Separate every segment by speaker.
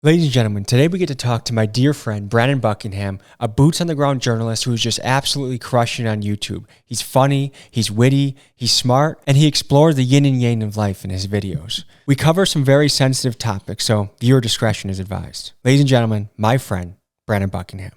Speaker 1: Ladies and gentlemen, today we get to talk to my dear friend, Brandon Buckingham, a boots-on-the-ground journalist who is just absolutely crushing on YouTube. He's funny, he's witty, he's smart, and he explores the yin and yang of life in his videos. We cover some very sensitive topics, so viewer discretion is advised. Ladies and gentlemen, my friend, Brandon Buckingham.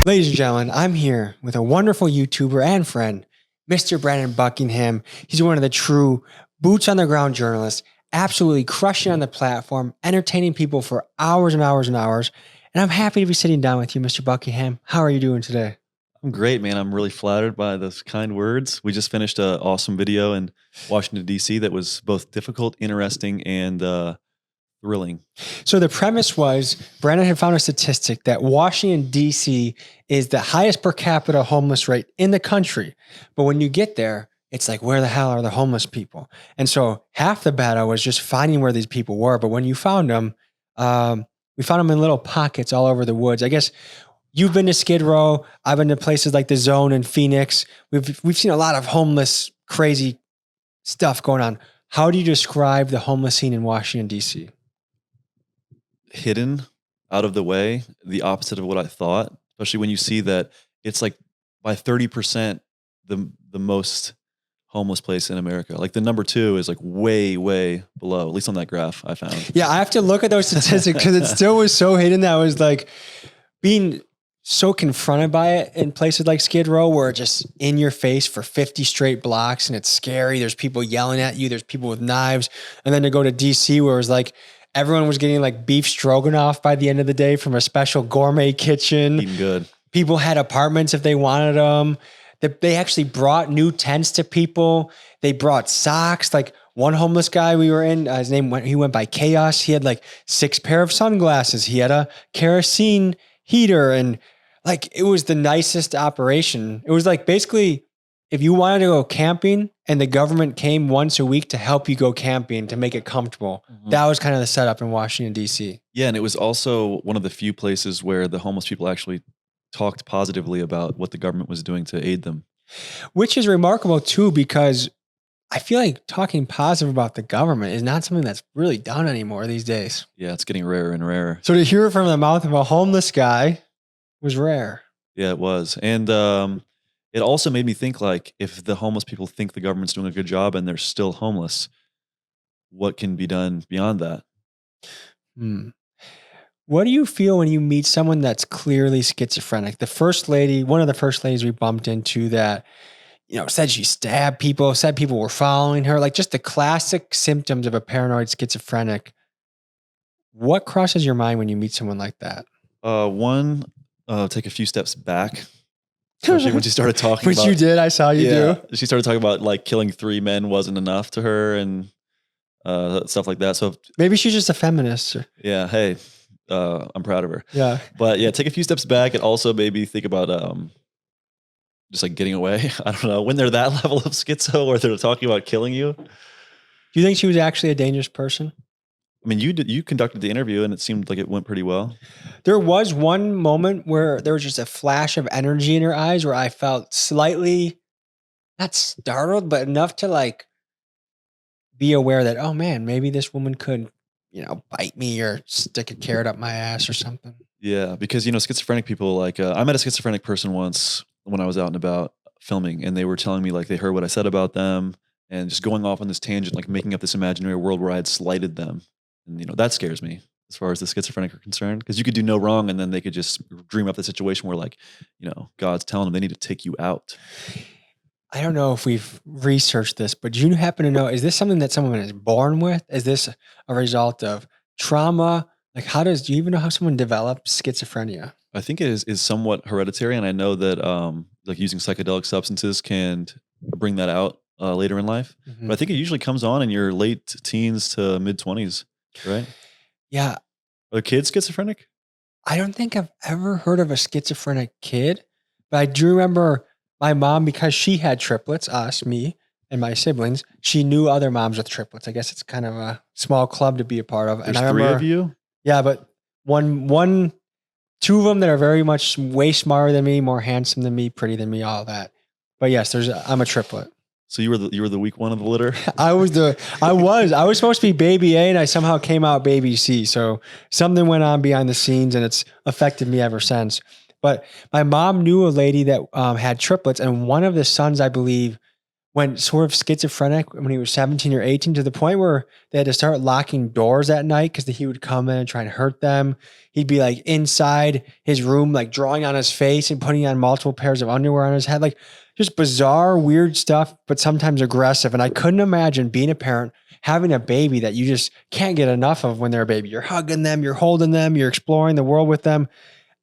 Speaker 1: Ladies and gentlemen, I'm here with a wonderful YouTuber and friend, Mr. Brandon Buckingham. He's one of the true boots-on-the-ground journalists, absolutely crushing on the platform, entertaining people for hours and hours and hours. And I'm happy to be sitting down with you, Mr. Buckingham. How are you doing today?
Speaker 2: I'm great, man. I'm really flattered by those kind words. We just finished an awesome video in Washington, D.C. that was both difficult, interesting, and thrilling.
Speaker 1: So the premise was Brandon had found a statistic that Washington, D.C. is the highest per capita homeless rate in the country. But when you get there, it's like, where the hell are the homeless people? And so half the battle was just finding where these people were. But when you found them, we found them in little pockets all over the woods. I guess you've been to Skid Row. I've been to places like the Zone in Phoenix. We've seen a lot of homeless, crazy stuff going on. How do you describe the homeless scene in Washington, D.C.?
Speaker 2: Hidden, out of the way, the opposite of what I thought, especially when you see that it's like by 30% the most homeless place in America. Like the number 2 is like way below, at least on that graph I found.
Speaker 1: Yeah, I have to look at those statistics because it still was so hidden that I was like being so confronted by it in places like Skid Row where it's just in your face for 50 straight blocks and it's scary. There's people yelling at you. There's people with knives. And then to go to DC where it was like, everyone was getting like beef stroganoff by the end of the day from a special gourmet kitchen.
Speaker 2: Eating good. People
Speaker 1: had apartments if they wanted them. They actually brought new tents to people. They brought socks. Like one homeless guy we were in, he went by Chaos. He had like 6 pair of sunglasses. He had a kerosene heater and like it was the nicest operation. It was like basically if you wanted to go camping and the government came once a week to help you go camping to make it comfortable, that was kind of the setup in Washington, D.C.
Speaker 2: Yeah, and it was also one of the few places where the homeless people actually talked positively about what the government was doing to aid them.
Speaker 1: Which is remarkable too, because I feel like talking positive about the government is not something that's really done anymore these days.
Speaker 2: Yeah, it's getting rarer and rarer.
Speaker 1: So to hear it from the mouth of a homeless guy was rare.
Speaker 2: Yeah, it was. And it also made me think like, if the homeless people think the government's doing a good job and they're still homeless, what can be done beyond that?
Speaker 1: What do you feel when you meet someone that's clearly schizophrenic? The first lady, one of the first ladies we bumped into that, said she stabbed people, said people were following her, like just the classic symptoms of a paranoid schizophrenic. What crosses your mind when you meet someone like that?
Speaker 2: Take a few steps back. Especially when she started talking
Speaker 1: Which you did, I saw you do.
Speaker 2: She started talking about like killing 3 men wasn't enough to her and stuff like that. So
Speaker 1: maybe she's just a feminist.
Speaker 2: Yeah, hey, I'm proud of her.
Speaker 1: Yeah.
Speaker 2: But yeah, take a few steps back and also maybe think about just like getting away. I don't know. When they're that level of schizo or they're talking about killing you.
Speaker 1: Do you think she was actually a dangerous person?
Speaker 2: I mean, you conducted the interview and it seemed like it went pretty well.
Speaker 1: There was one moment where there was just a flash of energy in her eyes where I felt slightly, not startled, but enough to like be aware that, oh man, maybe this woman could, bite me or stick a carrot up my ass or something.
Speaker 2: Yeah, because, schizophrenic people, like I met a schizophrenic person once when I was out and about filming and they were telling me like they heard what I said about them and just going off on this tangent, like making up this imaginary world where I had slighted them. And, that scares me as far as the schizophrenic are concerned, because you could do no wrong and then they could just dream up the situation where like, God's telling them they need to take you out.
Speaker 1: I don't know if we've researched this, but do you happen to know, is this something that someone is born with? Is this a result of trauma? Like do you even know how someone develops schizophrenia?
Speaker 2: I think it is somewhat hereditary. And I know that like using psychedelic substances can bring that out later in life. But I think it usually comes on in your late teens to mid 20s. Right?
Speaker 1: Yeah.
Speaker 2: Are kids schizophrenic?
Speaker 1: I don't think I've ever heard of a schizophrenic kid, but I do remember my mom, because she had triplets, us, me, and my siblings, she knew other moms with triplets. I guess it's kind of a small club to be a part of.
Speaker 2: There's 3 of you?
Speaker 1: Yeah, but one two of them that are very much way smarter than me, more handsome than me, pretty than me, all that. But yes, I'm a triplet.
Speaker 2: So you were the weak one of the litter.
Speaker 1: I was supposed to be baby A and I somehow came out baby C. So something went on behind the scenes and it's affected me ever since. But my mom knew a lady that had triplets, and one of the sons, I believe, went sort of schizophrenic when he was 17 or 18, to the point where they had to start locking doors at night because he would come in and try and hurt them. He'd be like inside his room, like drawing on his face and putting on multiple pairs of underwear on his head, like just bizarre, weird stuff, but sometimes aggressive. And I couldn't imagine being a parent, having a baby that you just can't get enough of when they're a baby. You're hugging them, you're holding them, you're exploring the world with them.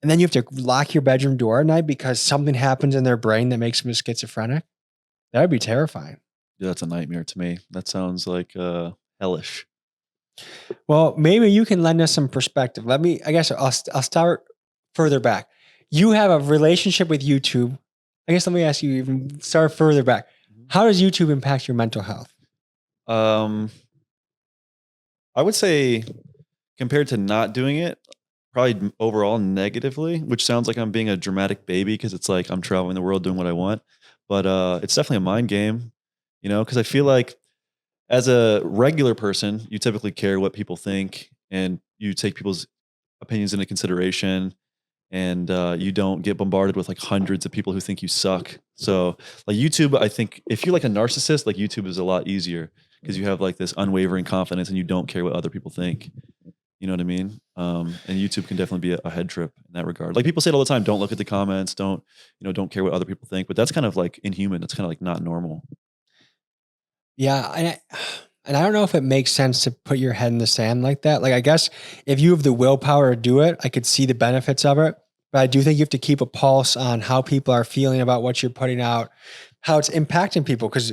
Speaker 1: And then you have to lock your bedroom door at night because something happens in their brain that makes them schizophrenic. That would be terrifying.
Speaker 2: Yeah, that's a nightmare to me. That sounds like hellish.
Speaker 1: Well, maybe you can lend us some perspective. I guess I'll start further back. You have a relationship with YouTube. I guess let me ask you, even start further back. How does YouTube impact your mental health?
Speaker 2: I would say compared to not doing it, probably overall negatively, which sounds like I'm being a dramatic baby because it's like I'm traveling the world doing what I want. But it's definitely a mind game, because I feel like as a regular person, you typically care what people think and you take people's opinions into consideration, and you don't get bombarded with like hundreds of people who think you suck. So like YouTube, I think if you're like a narcissist, like YouTube is a lot easier because you have like this unwavering confidence and you don't care what other people think. You know what I mean? And YouTube can definitely be a head trip in that regard. Like people say it all the time, don't look at the comments, don't care what other people think, but that's kind of like inhuman. That's kind of like not normal.
Speaker 1: Yeah. And I don't know if it makes sense to put your head in the sand like that. Like, I guess if you have the willpower to do it, I could see the benefits of it. But I do think you have to keep a pulse on how people are feeling about what you're putting out, how it's impacting people. Because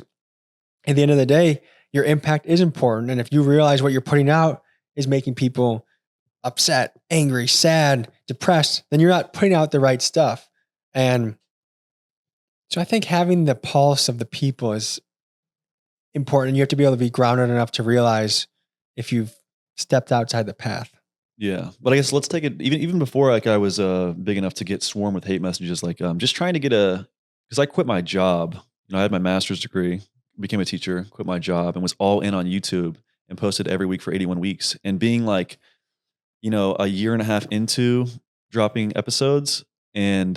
Speaker 1: at the end of the day, your impact is important. And if you realize what you're putting out is making people upset, angry, sad, depressed, then you're not putting out the right stuff. And so I think having the pulse of the people is important. You have to be able to be grounded enough to realize if you've stepped outside the path.
Speaker 2: Yeah. But I guess let's take it even before like I was big enough to get swarmed with hate messages, like just trying to get because I quit my job. I had my master's degree, became a teacher, quit my job, and was all in on YouTube and posted every week for 81 weeks. And being like, a year and a half into dropping episodes and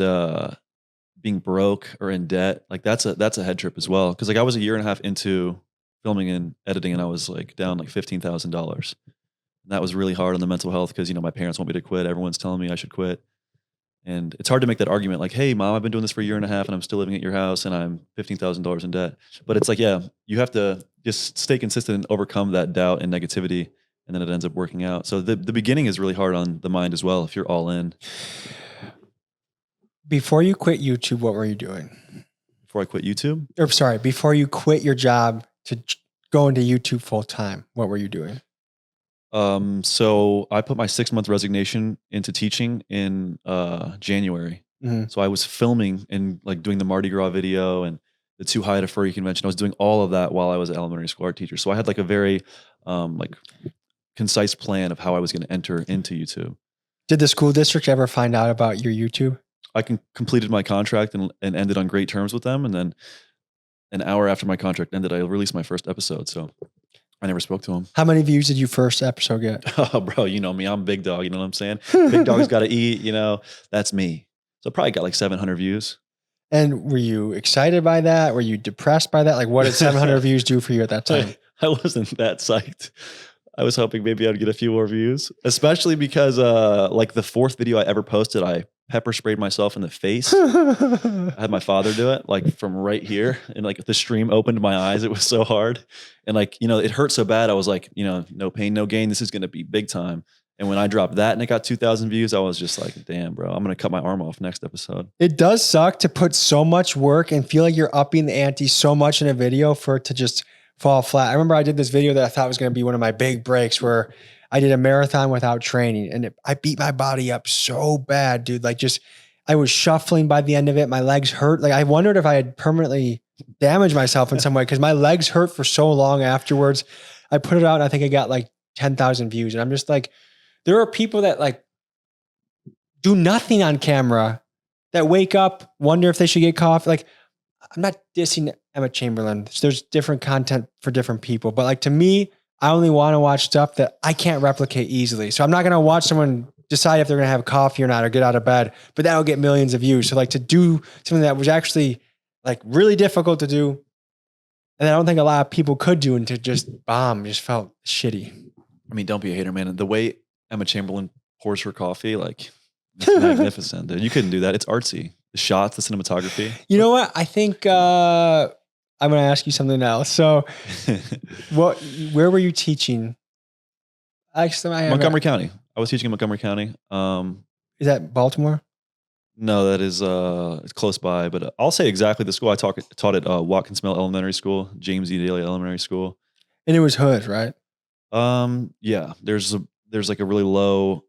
Speaker 2: being broke or in debt, like that's a head trip as well. Cause like I was a year and a half into filming and editing and I was like down like $15,000. That was really hard on the mental health because, my parents want me to quit. Everyone's telling me I should quit. And it's hard to make that argument like, hey, mom, I've been doing this for a year and a half and I'm still living at your house and I'm $15,000 in debt. But it's like, yeah, you have to just stay consistent and overcome that doubt and negativity. And then it ends up working out. So the beginning is really hard on the mind as well if you're all in.
Speaker 1: Before you quit YouTube, what were you doing?
Speaker 2: Before I quit YouTube?
Speaker 1: Or sorry, before you quit your job to go into YouTube full time, what were you doing?
Speaker 2: So I put my 6-month resignation into teaching in January.
Speaker 1: Mm-hmm.
Speaker 2: So I was filming and like doing the Mardi Gras video and the Too High to Furry convention. I was doing all of that while I was an elementary school art teacher. So I had like a very like concise plan of how I was going to enter into YouTube. Did
Speaker 1: the school district ever find out about your YouTube?
Speaker 2: I completed my contract and ended on great terms with them. And then an hour after my contract ended, I released my first episode. So I never spoke to him.
Speaker 1: How many views did your first episode get?
Speaker 2: Oh, bro, you know me. I'm big dog. You know what I'm saying? Big dog's got to eat. That's me. So probably got like 700 views.
Speaker 1: And were you excited by that? Were you depressed by that? Like, what did 700 views do for you at that time?
Speaker 2: I wasn't that psyched. I was hoping maybe I'd get a few more views, especially because like the 4th video I ever posted, I pepper sprayed myself in the face. I had my father do it like from right here, and like the stream opened my eyes. It was so hard. And like, it hurt so bad. I was like, no pain, no gain. This is going to be big time. And when I dropped that and it got 2,000 views, I was just like, damn, bro, I'm going to cut my arm off next episode.
Speaker 1: It does suck to put so much work and feel like you're upping the ante so much in a video for it to just fall flat. I remember I did this video that I thought was going to be one of my big breaks where I did a marathon without training and I beat my body up so bad, dude. Like I was shuffling by the end of it. My legs hurt. Like I wondered if I had permanently damaged myself in some way because my legs hurt for so long afterwards. I put it out and I think I got like 10,000 views. And I'm just like, there are people that like do nothing on camera, that wake up, wonder if they should get coffee. Like, I'm not dissing Emma Chamberlain. There's different content for different people, but like to me, I only want to watch stuff that I can't replicate easily. So I'm not going to watch someone decide if they're going to have coffee or not, or get out of bed, but that'll get millions of views. So like to do something that was actually like really difficult to do, and I don't think a lot of people could do, and to just bomb just felt shitty.
Speaker 2: I mean, don't be a hater, man. The way Emma Chamberlain pours her coffee, like, it's magnificent, dude. You couldn't do that. It's artsy. The shots, the cinematography.
Speaker 1: You know what? I think I'm going to ask you something else. So where were you teaching? Actually,
Speaker 2: Montgomery County. I was teaching in Montgomery County.
Speaker 1: Is that Baltimore?
Speaker 2: No, that is it's close by, but I'll say exactly the school. I taught at Watkins Mill Elementary School, James E. Daly Elementary School.
Speaker 1: And it was hood, right?
Speaker 2: Yeah. There's like a really low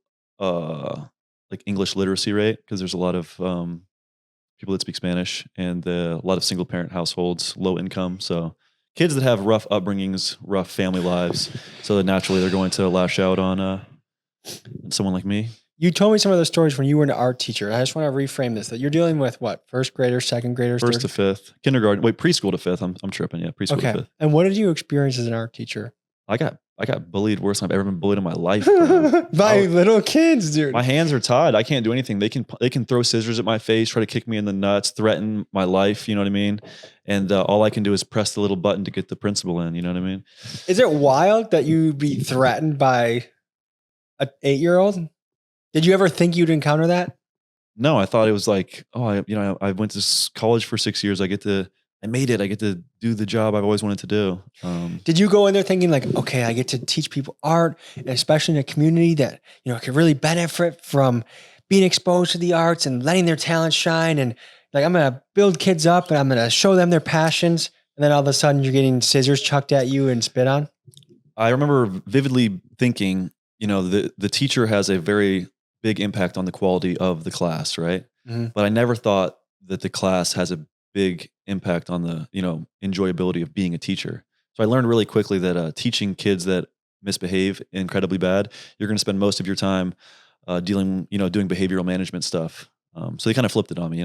Speaker 2: like English literacy rate, because there's a lot of people that speak Spanish, and a lot of single parent households, low income. So kids that have rough upbringings, rough family lives. So naturally they're going to lash out on someone like me.
Speaker 1: You told me some of the stories when you were an art teacher. I just want to reframe this, that you're dealing with what? First graders, second graders,
Speaker 2: first to fifth, kindergarten, preschool to fifth. I'm tripping. Yeah. Preschool to fifth.
Speaker 1: And what did you experience as an art teacher?
Speaker 2: I got bullied worse than I've ever been bullied in my life.
Speaker 1: By little kids, dude.
Speaker 2: My hands are tied. I can't do anything. They can throw scissors at my face, try to kick me in the nuts, threaten my life. You know what I mean? And all I can do is press the little button to get the principal in. You know what I mean?
Speaker 1: Is it wild that you'd be threatened by an 8-year-old? Did you ever think you'd encounter that?
Speaker 2: No, I thought it was like, I went to college for 6 years. I made it. I get to do the job I've always wanted to do.
Speaker 1: Did you go in there thinking like, okay, I get to teach people art, and especially in a community that, could really benefit from being exposed to the arts and letting their talents shine, and like, I'm going to build kids up and I'm going to show them their passions, and then all of a sudden you're getting scissors chucked at you and spit on?
Speaker 2: I remember vividly thinking, the teacher has a very big impact on the quality of the class, right? Mm-hmm. But I never thought that the class has a big impact on the, enjoyability of being a teacher. So I learned really quickly that teaching kids that misbehave incredibly bad, you're going to spend most of your time doing behavioral management stuff. So they kind of flipped it on me,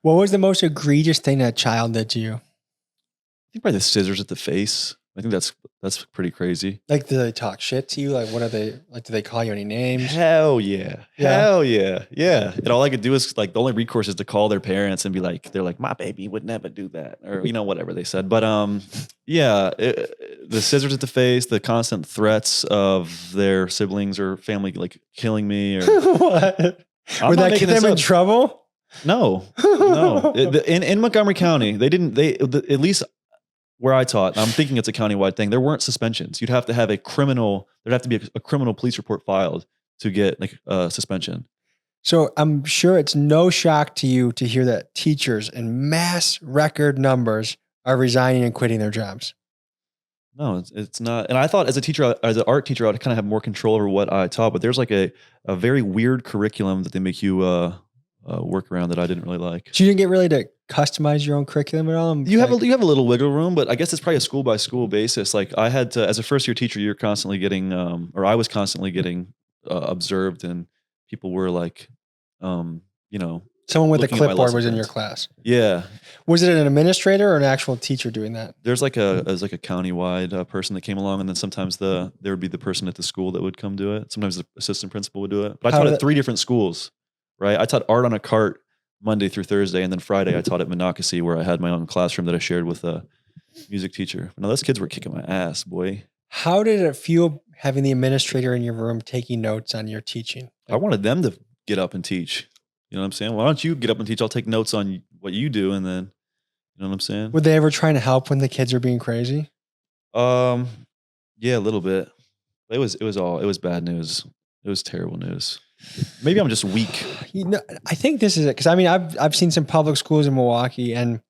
Speaker 1: What was the most egregious thing that child did to you?
Speaker 2: I think probably the scissors at the face. I think that's pretty crazy.
Speaker 1: Like, do they talk shit to you? Like, what are they like? Do they call you any names?
Speaker 2: Hell yeah. Hell yeah. Yeah. And all I could do is like, the only recourse is to call their parents and be like, they're like, my baby would never do that. Or, whatever they said. But the scissors at the face, the constant threats of their siblings or family, like killing me or.
Speaker 1: What? Would that get them in trouble?
Speaker 2: No. In Montgomery County, at least where I taught, I'm thinking it's a countywide thing, there weren't suspensions. You'd have to have there'd have to be a criminal police report filed to get like a suspension.
Speaker 1: So I'm sure it's no shock to you to hear that teachers in mass record numbers are resigning and quitting their jobs.
Speaker 2: No, it's not. And I thought as an art teacher, I'd kind of have more control over what I taught, but there's like a very weird curriculum that they make you work around that I didn't really like.
Speaker 1: So you didn't get really to customize your own curriculum at all?
Speaker 2: You have a little wiggle room, but I guess it's probably a school by school basis. Like I had to, as a first year teacher, you're constantly getting, or I was constantly getting observed, and people were like, someone
Speaker 1: with a clipboard was in your class.
Speaker 2: Yeah.
Speaker 1: Was it an administrator or an actual teacher doing that?
Speaker 2: There's like a countywide person that came along, and then sometimes there would be the person at the school that would come do it. Sometimes the assistant principal would do it. But I taught at 3 different schools, right? I taught art on a cart Monday through Thursday, and then Friday I taught at Monocacy, where I had my own classroom that I shared with a music teacher. Now those kids were kicking my ass, boy.
Speaker 1: How did it feel having the administrator in your room taking notes on your teaching?
Speaker 2: I wanted them to get up and teach. You know what I'm saying? Why don't you get up and teach? I'll take notes on what you do, and then, you know what I'm saying?
Speaker 1: Were they ever trying to help when the kids are being crazy?
Speaker 2: Yeah, a little bit. It was bad news. It was terrible news. Maybe I'm just weak.
Speaker 1: I think this is it. Cause I mean, I've seen some public schools in Milwaukee, and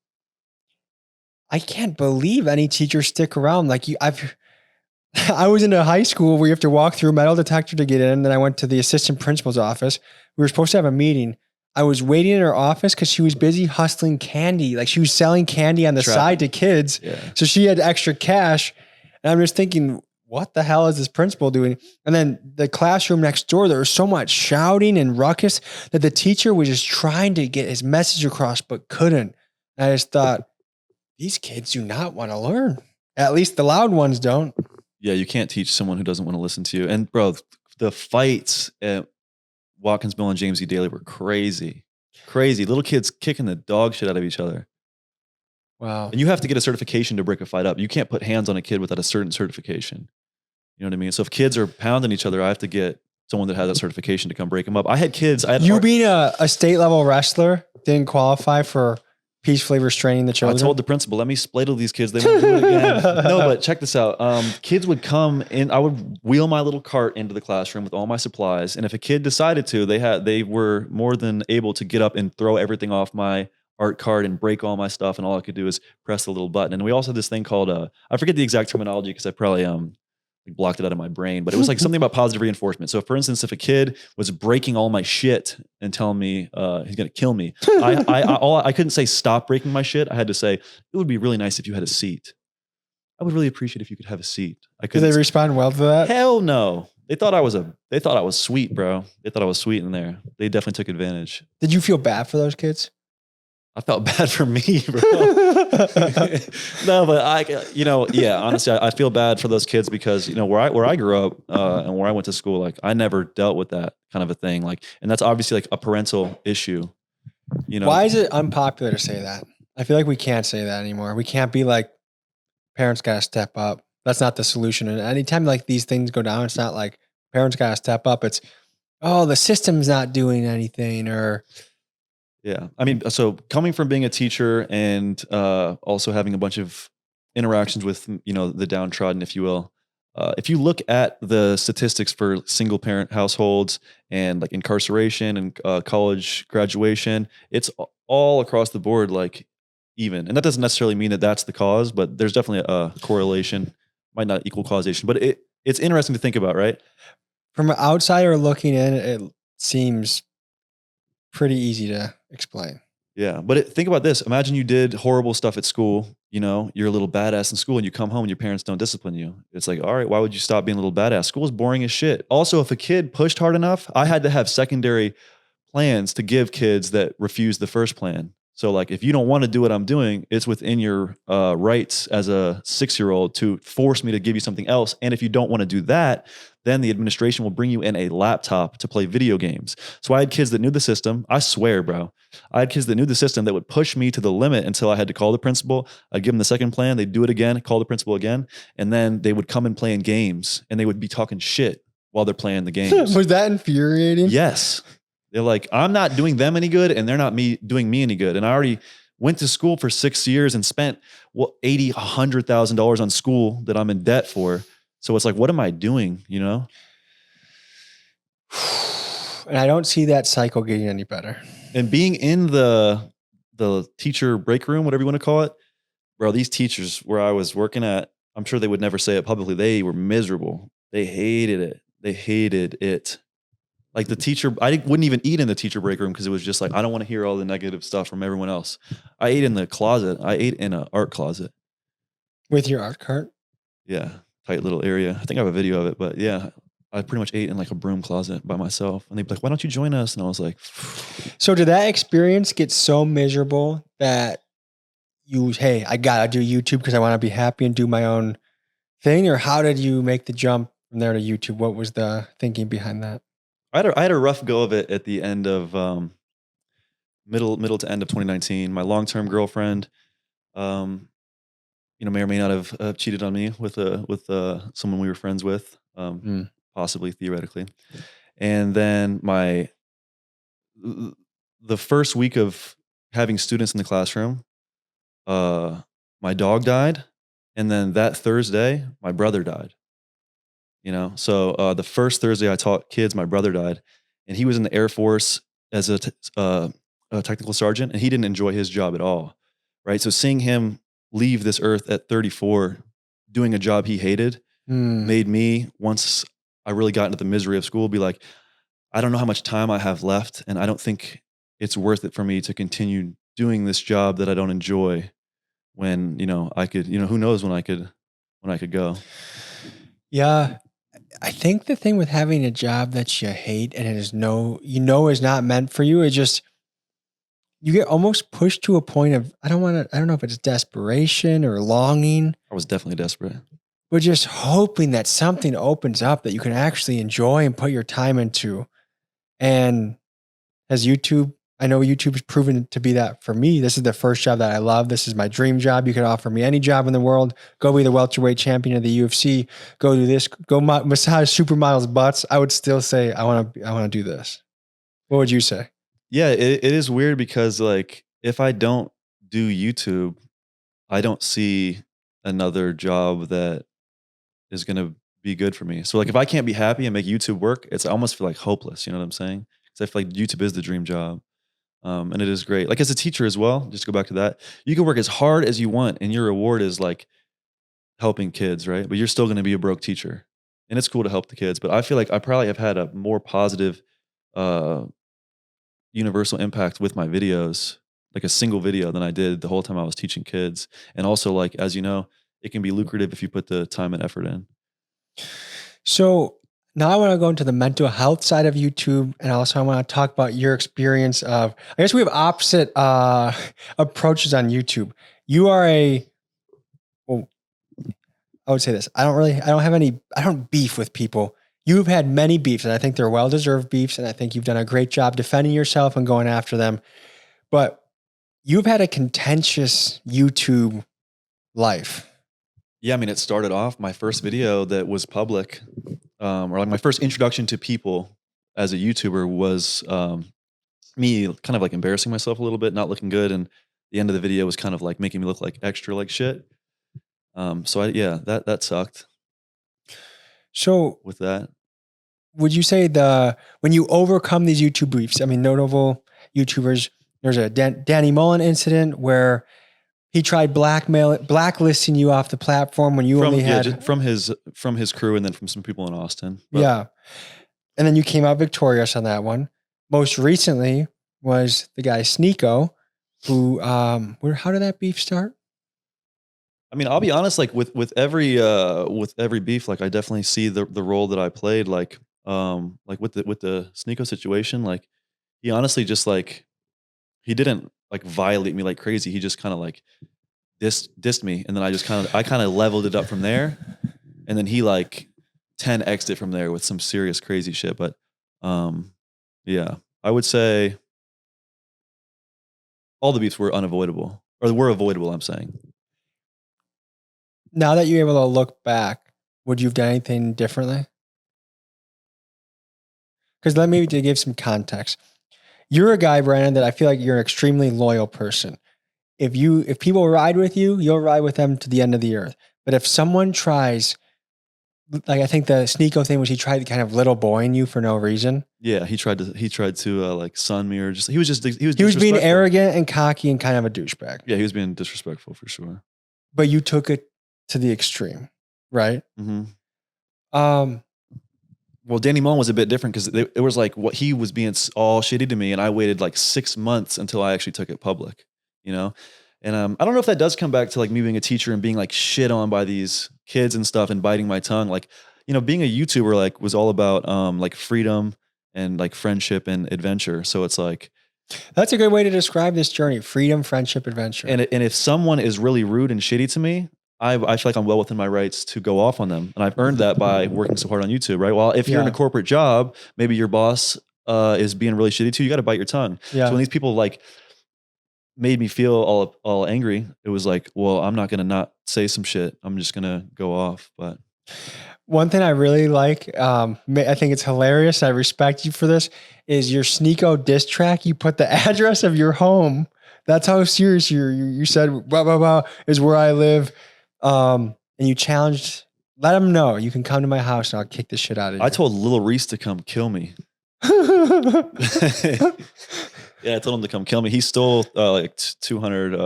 Speaker 1: I can't believe any teachers stick around. Like I was in a high school where you have to walk through a metal detector to get in. And then I went to the assistant principal's office. We were supposed to have a meeting. I was waiting in her office because she was busy hustling candy. Like she was selling candy on the side to kids. Yeah. So she had extra cash. And I'm just thinking, what the hell is this principal doing? And then the classroom next door, there was so much shouting and ruckus that the teacher was just trying to get his message across, but couldn't. And I just thought, these kids do not want to learn. At least the loud ones don't.
Speaker 2: Yeah, you can't teach someone who doesn't want to listen to you. And bro, the fights at Watkins Mill and James E. Daly were crazy. Crazy. Little kids kicking the dog shit out of each other.
Speaker 1: Wow.
Speaker 2: And you have to get a certification to break a fight up. You can't put hands on a kid without a certain certification. You know what I mean? So if kids are pounding each other, I have to get someone that has that certification to come break them up. I had kids.
Speaker 1: You being a state level wrestler didn't qualify for peacefully restraining the children?
Speaker 2: I told the principal, let me spladle these kids. They won't do it again. No, but check this out. Kids would come in. I would wheel my little cart into the classroom with all my supplies. And if a kid decided to, they were more than able to get up and throw everything off my art cart and break all my stuff. And all I could do is press the little button. And we also had this thing called, I forget the exact terminology because I probably blocked it out of my brain, but it was like something about positive reinforcement. So for instance, if a kid was breaking all my shit and telling me he's going to kill me, I couldn't say stop breaking my shit. I had to say, it would be really nice if you had a seat. I would really appreciate if you could have a seat.
Speaker 1: Did they respond well to that?
Speaker 2: Hell no. They thought I was sweet, bro. They thought I was sweet in there. They definitely took advantage.
Speaker 1: Did you feel bad for those kids?
Speaker 2: I felt bad for me, bro. No, but honestly, I feel bad for those kids because, where I grew up and where I went to school, like I never dealt with that kind of a thing. Like, and that's obviously like a parental issue,
Speaker 1: Why is it unpopular to say that? I feel like we can't say that anymore. We can't be like, parents got to step up. That's not the solution. And anytime like these things go down, it's not like parents got to step up. It's, oh, the system's not doing anything or...
Speaker 2: Yeah. I mean, so coming from being a teacher and also having a bunch of interactions with, the downtrodden, if you will, if you look at the statistics for single parent households and like incarceration and college graduation, it's all across the board, like even. And that doesn't necessarily mean that that's the cause, but there's definitely a correlation, might not equal causation, but it's interesting to think about, right?
Speaker 1: From an outsider looking in, it seems pretty easy to explain.
Speaker 2: Yeah. But think about this. Imagine you did horrible stuff at school. You're a little badass in school and you come home and your parents don't discipline you. It's like, all right, why would you stop being a little badass? School is boring as shit. Also, if a kid pushed hard enough, I had to have secondary plans to give kids that refused the first plan. So like, if you don't want to do what I'm doing, it's within your rights as a 6-year-old to force me to give you something else. And if you don't want to do that, then the administration will bring you in a laptop to play video games. So I had kids that knew the system. I swear, bro. I had kids that knew the system that would push me to the limit until I had to call the principal. I'd give them the second plan. They'd do it again, call the principal again. And then they would come and play in games and they would be talking shit while they're playing the games.
Speaker 1: Was that infuriating?
Speaker 2: Yes. They're like, I'm not doing them any good and they're not doing me any good. And I already went to school for 6 years and spent $80,000, $100,000 on school that I'm in debt for. So it's like, what am I doing?
Speaker 1: And I don't see that cycle getting any better.
Speaker 2: And being in the teacher break room, whatever you want to call it, bro, these teachers where I was working at, I'm sure they would never say it publicly. They were miserable. They hated it. They hated it. Like the teacher, I wouldn't even eat in the teacher break room because it was just like, I don't want to hear all the negative stuff from everyone else. I ate in the closet. I ate in an art closet.
Speaker 1: With your art cart?
Speaker 2: Yeah. Tight little area. I think I have a video of it, but yeah, I pretty much ate in like a broom closet by myself. And they'd be like, why don't you join us? And I was like,
Speaker 1: so did that experience get so miserable that hey, I got to do YouTube because I want to be happy and do my own thing? Or how did you make the jump from there to YouTube? What was the thinking behind that? I
Speaker 2: had a rough go of it at the end of middle to end of 2019. My long-term girlfriend, may or may not have cheated on me with someone we were friends with, possibly theoretically. And then the first week of having students in the classroom, my dog died, and then that Thursday, my brother died. So the first Thursday I taught kids, my brother died, and he was in the Air Force as a technical sergeant, and he didn't enjoy his job at all, right? So seeing him leave this earth at 34, doing a job he hated, made me, once I really got into the misery of school, be like, I don't know how much time I have left, and I don't think it's worth it for me to continue doing this job that I don't enjoy when, I could, who knows when I could go.
Speaker 1: Yeah. I think the thing with having a job that you hate and it is is not meant for you is just you get almost pushed to a point of I don't know if it's desperation or longing,
Speaker 2: I was definitely desperate.
Speaker 1: but just hoping that something opens up that you can actually enjoy and put your time into. And as YouTube, I know YouTube's proven to be that for me. This is the first job that I love. This is my dream job. You could offer me any job in the world. Go be the welterweight champion of the UFC. Go do this. Go massage supermodels' butts. I would still say I want to do this. What would you say?
Speaker 2: Yeah, it is weird because like if I don't do YouTube, I don't see another job that is gonna be good for me. So like if I can't be happy and make YouTube work, it's I almost feel like hopeless. You know what I'm saying? Because I feel like YouTube is the dream job. And it is great. Like as a teacher as well, just to go back to that, you can work as hard as you want, and your reward is like helping kids, right? But you're still going to be a broke teacher, and it's cool to help the kids. But I feel like I probably have had a more positive, uh, universal impact with my videos, like a single video, than I did the whole time I was teaching kids. And also, like as you know, it can be lucrative if you put the time and effort in.
Speaker 1: So now I want to go into the mental health side of YouTube, and also I want to talk about your experience of. I guess we have opposite approaches on YouTube. You are a well, I would say this. I don't beef with people. You've had many beefs, and I think they're well deserved beefs, and I think you've done a great job defending yourself and going after them. But you've had a contentious YouTube life.
Speaker 2: Yeah, I mean, it started off my first video that was public, or like my first introduction to people as a YouTuber was me kind of like embarrassing myself a little bit, not looking good, and the end of the video was kind of like making me look like extra like shit. So yeah, that sucked
Speaker 1: So
Speaker 2: with that.
Speaker 1: would you say when you overcome these YouTube beefs, I mean, notable YouTubers, there's a Danny Mullen incident where he tried blacklisting you off the platform when you
Speaker 2: From
Speaker 1: only
Speaker 2: yeah,
Speaker 1: had,
Speaker 2: just from his crew and then from some people in Austin. But
Speaker 1: yeah. And then you came out victorious on that one. Most recently was the guy Sneeko, who, how did that beef start?
Speaker 2: I mean, I'll be honest, like with every beef, like I definitely see the role that I played, like with the Sneeko situation, like he honestly just like he didn't like violate me like crazy. He just kind of like dissed me, and then I kind of leveled it up from there, and then he like 10x'd it from there with some serious crazy shit. But um, yeah, I would say all the beefs were unavoidable, or were avoidable. I'm saying.
Speaker 1: Now that you're able to look back, would you have done anything differently? Because let me to give some context. You're a guy, Brandon, that I feel like you're an extremely loyal person. If people ride with you, you'll ride with them to the end of the earth. But if someone tries, like I think the Sneeko thing was he tried to kind of little boying you for no reason.
Speaker 2: Yeah, he tried to like sun me, or just he was
Speaker 1: He was being
Speaker 2: disrespectful.
Speaker 1: arrogant and cocky and kind of a douchebag.
Speaker 2: Yeah, he was being disrespectful for sure.
Speaker 1: But you took it to the extreme, right?
Speaker 2: Hmm.
Speaker 1: Um,
Speaker 2: Well, Danny Mullen was a bit different because it was like what he was being all shitty to me, and I waited like 6 months until I actually took it public, you know. And I don't know if that does come back to like me being a teacher and being like shit on by these kids and stuff and biting my tongue. Like, you know, being a YouTuber like was all about like freedom and like friendship and adventure. So it's like,
Speaker 1: that's a good way to describe this journey: freedom, friendship, adventure.
Speaker 2: and if someone is really rude and shitty to me, I feel like I'm well within my rights to go off on them, and I've earned that by working so hard on YouTube, right? Well, if you're in a
Speaker 1: Yeah.
Speaker 2: corporate job, maybe your boss is being really shitty to you. You got to bite your tongue.
Speaker 1: Yeah.
Speaker 2: So when these people like made me feel all angry, it was like, well, I'm not gonna not say some shit. I'm just gonna go off. But
Speaker 1: One thing I really like, I think it's hilarious. I respect you for this. Is your Sneeko diss track? You put the address of your home. That's how serious you said. Blah blah blah is where I live, and you challenged. Let them know you can come to my house and I'll kick the shit out of you.
Speaker 2: I told Lil Reese to come kill me. Yeah, I told him to come kill me. He stole like 200,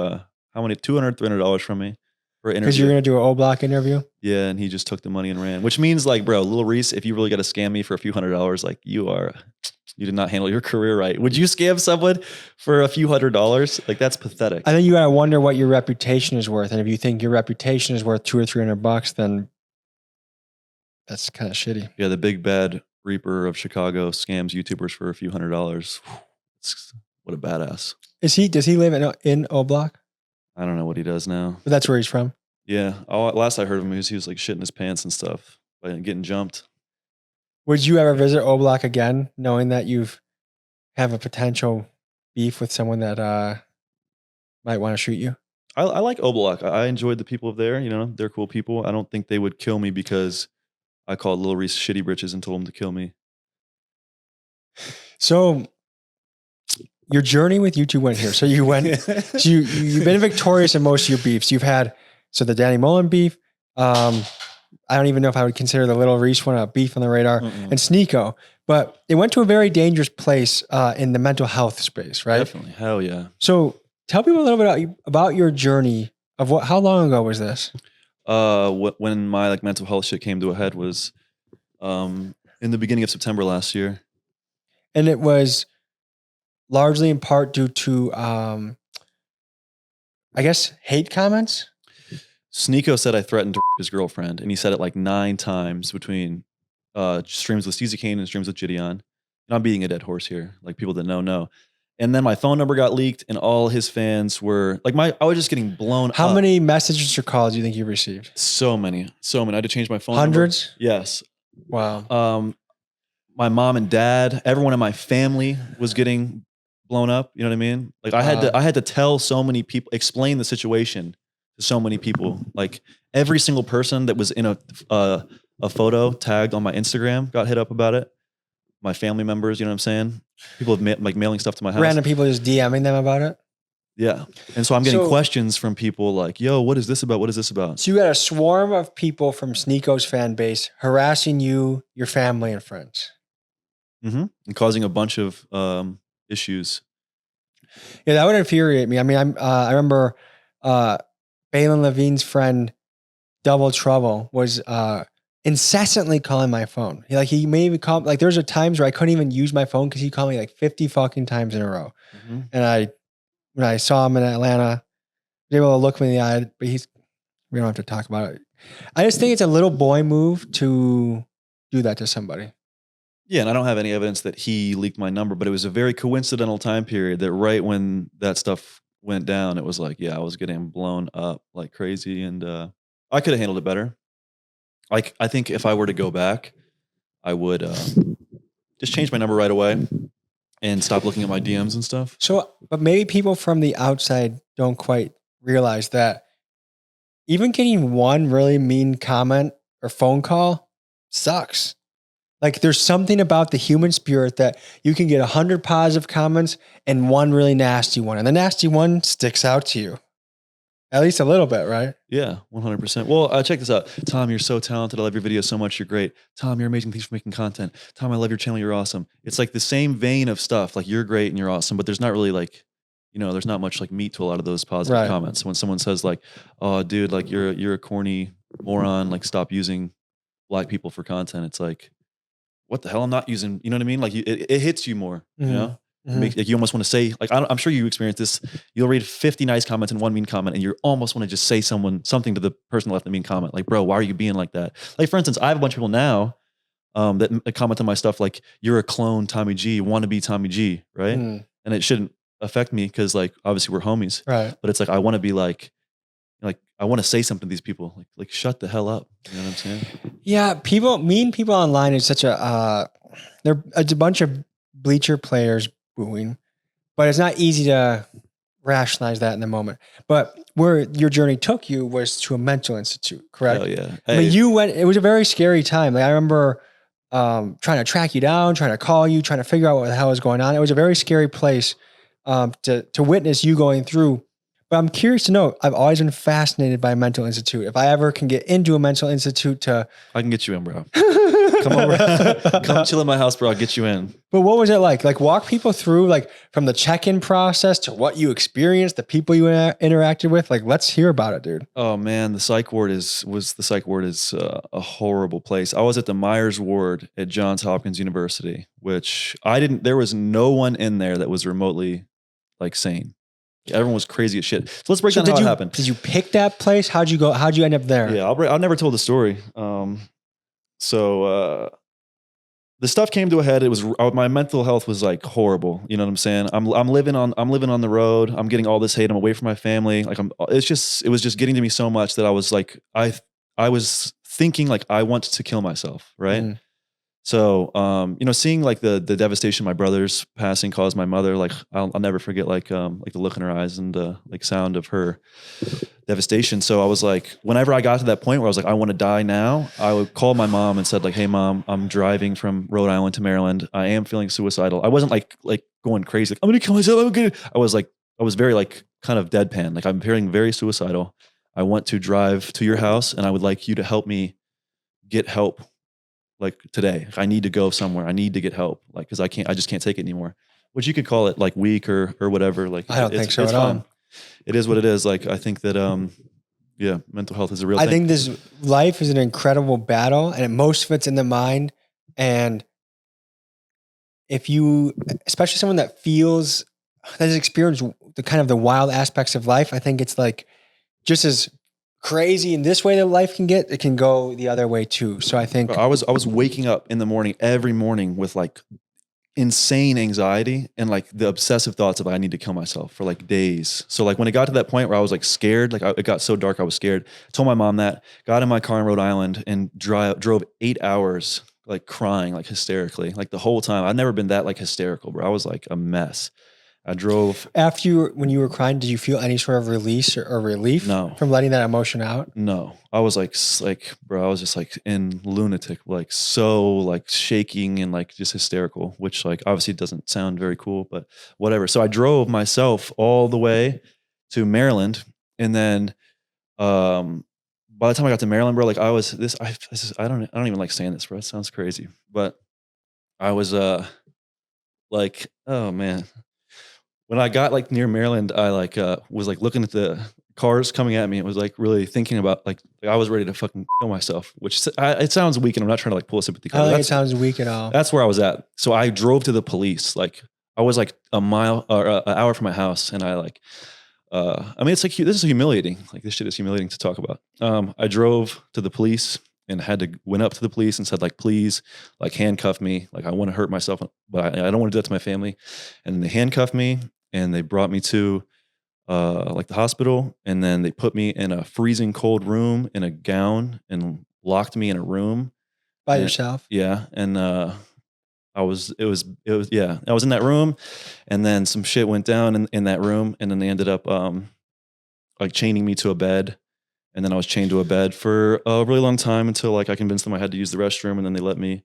Speaker 2: how many? $300 from me for an
Speaker 1: Because you're
Speaker 2: interview.
Speaker 1: gonna do an O Block interview.
Speaker 2: Yeah, and he just took the money and ran. Which means like, bro, Lil Reese, if you really got to scam me for a few $100s, like you did not handle your career right. Would you scam someone for a few $100s? Like that's pathetic.
Speaker 1: I think you gotta wonder what your reputation is worth, and if you think your reputation is worth $200 or $300, then That's kind of shitty.
Speaker 2: Yeah, the big bad reaper of Chicago scams YouTubers for a few $100s. What a badass.
Speaker 1: Does he live in O Block?
Speaker 2: I don't know what he does now.
Speaker 1: But that's where he's from.
Speaker 2: Yeah. Last I heard of him, he was like shitting his pants and stuff by getting jumped.
Speaker 1: Would you ever visit O Block again, knowing that you've have a potential beef with someone that might want to shoot you?
Speaker 2: I like O Block. I enjoyed the people there. You know, they're cool people. I don't think they would kill me because I called Lil Reese shitty britches and told him to kill me.
Speaker 1: So your journey with YouTube went here. So you went, so you've been victorious in most of your beefs. You've had, so the Danny Mullen beef. I don't even know if I would consider the Little Reese one a beef on the radar, and Sneeko, but it went to a very dangerous place in the mental health space, right?
Speaker 2: Definitely. Hell yeah.
Speaker 1: So tell people a little bit about your journey of how long ago was this?
Speaker 2: When my like mental health shit came to a head was in the beginning of September last year.
Speaker 1: And it was largely in part due to, I guess, hate comments?
Speaker 2: Sneeko said I threatened to his girlfriend, and he said it like 9 times between streams with Caesar Kane and streams with Gideon. And I'm beating a dead horse here. Like people that know. And then my phone number got leaked, and all his fans were like, I was just getting blown up.
Speaker 1: How many messages or calls do you think you received?
Speaker 2: So many. I had to change my phone
Speaker 1: Hundreds?
Speaker 2: number. Yes.
Speaker 1: Wow.
Speaker 2: My mom and dad, everyone in my family was getting blown up. You know what I mean? Like I had to tell so many people, explain the situation to so many people. Like every single person that was in a photo tagged on my Instagram got hit up about it. My family members, you know what I'm saying? People have like mailing stuff to my house.
Speaker 1: Random people just DMing them about it?
Speaker 2: Yeah. And so I'm getting questions from people like, yo, what is this about? What is this about?
Speaker 1: So you got a swarm of people from Sneeko's fan base harassing you, your family, and friends.
Speaker 2: Mm-hmm. And causing a bunch of issues.
Speaker 1: Yeah, that would infuriate me. I mean, I remember Balin Levine's friend, Double Trouble, was incessantly calling my phone. He may even call, like there's times where I couldn't even use my phone because he called me like 50 fucking times in a row. Mm-hmm. And when I saw him in Atlanta, he was able to look me in the eye, but we don't have to talk about it. I just think it's a little boy move to do that to somebody.
Speaker 2: Yeah, and I don't have any evidence that he leaked my number, but it was a very coincidental time period that right when that stuff went down, it was like, yeah, I was getting blown up like crazy, and I could have handled it better. Like, I think if I were to go back, I would just change my number right away and stop looking at my DMs and stuff.
Speaker 1: So, but maybe people from the outside don't quite realize that even getting one really mean comment or phone call sucks. Like there's something about the human spirit that you can get 100 positive comments and one really nasty one. And the nasty one sticks out to you. At least a little bit, right?
Speaker 2: Yeah, 100%. Well, check this out. Tom, you're so talented. I love your videos so much. You're great. Tom, you're amazing. Thanks for making content. Tom, I love your channel. You're awesome. It's like the same vein of stuff. Like you're great and you're awesome, but there's not really like, there's not much like meat to a lot of those positive comments. When someone says like, oh dude, like you're a corny moron. Like stop using Black people for content. It's like, what the hell? I'm not using, you know what I mean? Like it hits you more, you know? Mm-hmm. Like you almost want to say, like, I'm sure you experience this. You'll read 50 nice comments and one mean comment, and you almost want to just say something to the person who left the mean comment. Like, bro, why are you being like that? Like, for instance, I have a bunch of people now that comment on my stuff like, you're a clone Tommy G, want to be Tommy G, right? And it shouldn't affect me because, like, obviously we're homies,
Speaker 1: right? But
Speaker 2: it's like I want to be like I want to say something to these people, like shut the hell up. You know what I'm saying?
Speaker 1: Yeah, mean people online is such it's a bunch of bleacher players booing, but it's not easy to rationalize that in the moment. But where your journey took you was to a mental institute, correct?
Speaker 2: Oh yeah.
Speaker 1: I mean, you went. It was a very scary time. Like I remember trying to track you down, trying to call you, trying to figure out what the hell was going on. It was a very scary place to witness you going through. But I'm curious to know, I've always been fascinated by a mental institute. If I ever can get into a mental institute I
Speaker 2: can get you in, bro. Come over. Come chill at my house, bro. I'll get you in.
Speaker 1: But what was it like? Like walk people through like from the check-in process to what you experienced, the people you interacted with. Like, let's hear about it, dude.
Speaker 2: Oh man, the psych ward is a horrible place. I was at the Myers ward at Johns Hopkins University, which there was no one in there that was remotely like sane. Everyone was crazy as shit. So let's break down how it happened.
Speaker 1: Did you pick that place? How'd you end up there?
Speaker 2: Yeah, I'll never told the story. So the stuff came to a head. It was my mental health was like horrible. You know what I'm saying? I'm living on the road. I'm getting all this hate. I'm away from my family. Like it was just getting to me so much that I was like, I was thinking like I want to kill myself. Right.
Speaker 1: Mm.
Speaker 2: So, seeing like the devastation my brother's passing caused my mother, like I'll never forget like the look in her eyes and like sound of her devastation. So I was like, whenever I got to that point where I was like, I want to die now, I would call my mom and said like, hey mom, I'm driving from Rhode Island to Maryland. I am feeling suicidal. I wasn't like going crazy. Like I'm going to kill myself. I was very like kind of deadpan. Like I'm feeling very suicidal. I want to drive to your house and I would like you to help me get help. Like today, I need to go somewhere. I need to get help. Like, cause I just can't take it anymore. Which you could call it like weak or whatever. Like,
Speaker 1: I don't think so
Speaker 2: it's
Speaker 1: at
Speaker 2: fine.
Speaker 1: all.
Speaker 2: It is what it is. Like, I think that, mental health is a real
Speaker 1: I
Speaker 2: thing.
Speaker 1: think this life is an incredible battle, and most of it's in the mind. And if you, especially someone that has experienced the kind of the wild aspects of life, I think it's like just as crazy in this way that life can get, it can go the other way too. So I think
Speaker 2: I was waking up in the morning, every morning with like insane anxiety and like the obsessive thoughts of I need to kill myself for like days. So like when it got to that point where I was like scared, like it got so dark, I was scared. Told my mom that, got in my car in Rhode Island and drove 8 hours, like crying, like hysterically, like the whole time. I'd never been that like hysterical, bro. I was like a mess. I drove.
Speaker 1: when you were crying, did you feel any sort of release or relief
Speaker 2: No.
Speaker 1: from letting that emotion out?
Speaker 2: No, I was like, bro, I was just like in lunatic, like so like shaking and like just hysterical, which like obviously doesn't sound very cool, but whatever. So I drove myself all the way to Maryland. And then, by the time I got to Maryland, bro, like I don't even like saying this, bro. It sounds crazy, but I was, like, oh man, when I got like near Maryland, I like was like looking at the cars coming at me. It was like really thinking about like I was ready to fucking kill myself, which it sounds weak, and I'm not trying to like pull a sympathy
Speaker 1: I
Speaker 2: card.
Speaker 1: don't think it sounds weak at all.
Speaker 2: That's where I was at. So I drove to the police. Like I was like a mile or an hour from my house, and I like. I mean, it's like this is humiliating. Like this shit is humiliating to talk about. I drove to the police and went up to the police and said like, please, like handcuff me. Like I want to hurt myself, but I don't want to do that to my family. And then they handcuffed me and they brought me to like the hospital. And then they put me in a freezing cold room in a gown and locked me in a room
Speaker 1: By yourself?
Speaker 2: Yeah. And I was in that room, and then some shit went down in that room, and then they ended up like chaining me to a bed, and then I was chained to a bed for a really long time until like I convinced them I had to use the restroom, and then they let me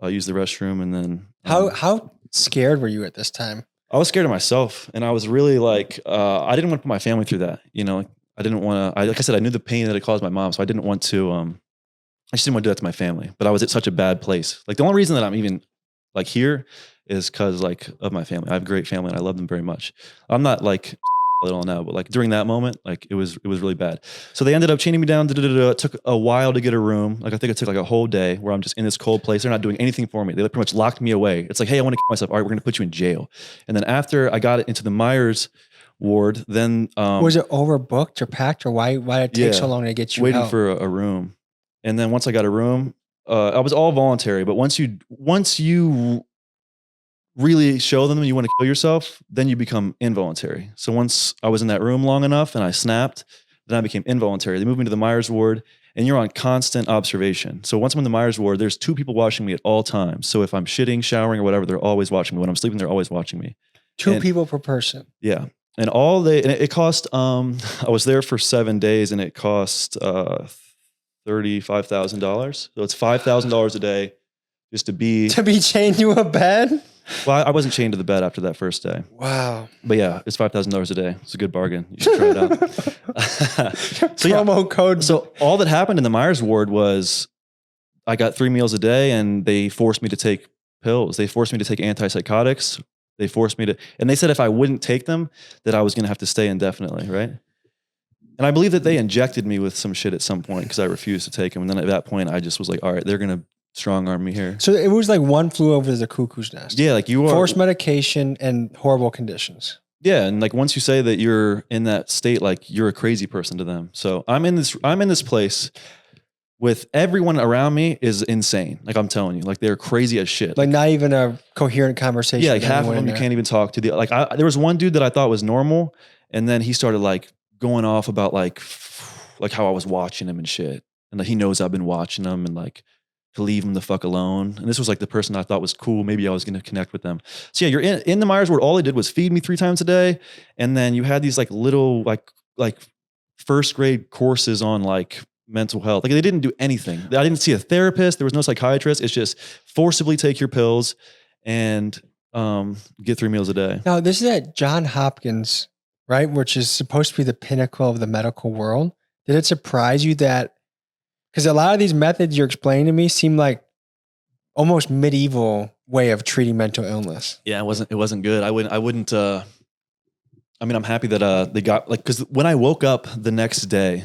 Speaker 2: use the restroom, and then
Speaker 1: How scared were you at this time?
Speaker 2: I was scared of myself, and I was really like I didn't want to put my family through that, you know. I didn't want to. Like I said, I knew the pain that it caused my mom, so I didn't want to. I just didn't want to do that to my family. But I was at such a bad place. Like the only reason that I'm even like here is because like of my family. I have a great family and I love them very much. I'm not like at all now, but like during that moment, like it was really bad. So they ended up chaining me down. It took a while to get a room. Like I think it took like a whole day where I'm just in this cold place. They're not doing anything for me. They pretty much locked me away. It's like, hey, I want to kill myself. All right, we're going to put you in jail. And then after I got into the Myers ward, then
Speaker 1: was it overbooked or packed, or why did it take so long to get you
Speaker 2: waiting
Speaker 1: help?
Speaker 2: for a room? And then once I got a room, I was all voluntary. But once you really show them you want to kill yourself, then you become involuntary. So once I was in that room long enough and I snapped, then I became involuntary. They moved me to the Myers ward, and you're on constant observation. So once I'm in the Myers ward, there's 2 people watching me at all times. So if I'm shitting, showering, or whatever, they're always watching me. When I'm sleeping, they're always watching me.
Speaker 1: 2 people per person.
Speaker 2: Yeah. And it cost, I was there for 7 days, and it cost $35,000. So it's $5,000 a day just to be
Speaker 1: chained to a bed.
Speaker 2: Well, I wasn't chained to the bed after that first day.
Speaker 1: Wow.
Speaker 2: But yeah, it's $5,000 a day. It's a good bargain. You should try it out.
Speaker 1: Promo code.
Speaker 2: So all that happened in the Myers ward was I got 3 meals a day, and they forced me to take pills. They forced me to take antipsychotics. They forced me to, and they said if I wouldn't take them, that I was going to have to stay indefinitely, right? And I believe that they injected me with some shit at some point because I refused to take them. And then at that point, I just was like, all right, they're going to strong arm me here.
Speaker 1: So it was like one flew over the cuckoo's nest.
Speaker 2: Yeah, like you are
Speaker 1: forced medication and horrible conditions.
Speaker 2: Yeah, and like once you say that you're in that state, like you're a crazy person to them. So I'm in this place. with everyone around me is insane. Like I'm telling you, like they're crazy as shit.
Speaker 1: Like not even a coherent conversation.
Speaker 2: Yeah, like half of them you can't even talk to. There was one dude that I thought was normal, and then he started like going off about like how I was watching him and shit, and like he knows I've been watching him, and like to leave him the fuck alone. And this was like the person I thought was cool. Maybe I was going to connect with them. So yeah, you're in the Myers ward. All they did was feed me 3 times a day, and then you had these like little like first grade courses on like mental health. Like they didn't do anything. I didn't see a therapist. There was no psychiatrist. It's just forcibly take your pills and get 3 meals a day.
Speaker 1: Now, this is at John Hopkins, right? Which is supposed to be the pinnacle of the medical world. Did it surprise you that, because a lot of these methods you're explaining to me seem like almost medieval way of treating mental illness?
Speaker 2: Yeah, it wasn't good. I wouldn't I mean, I'm happy that they got like, because when I woke up the next day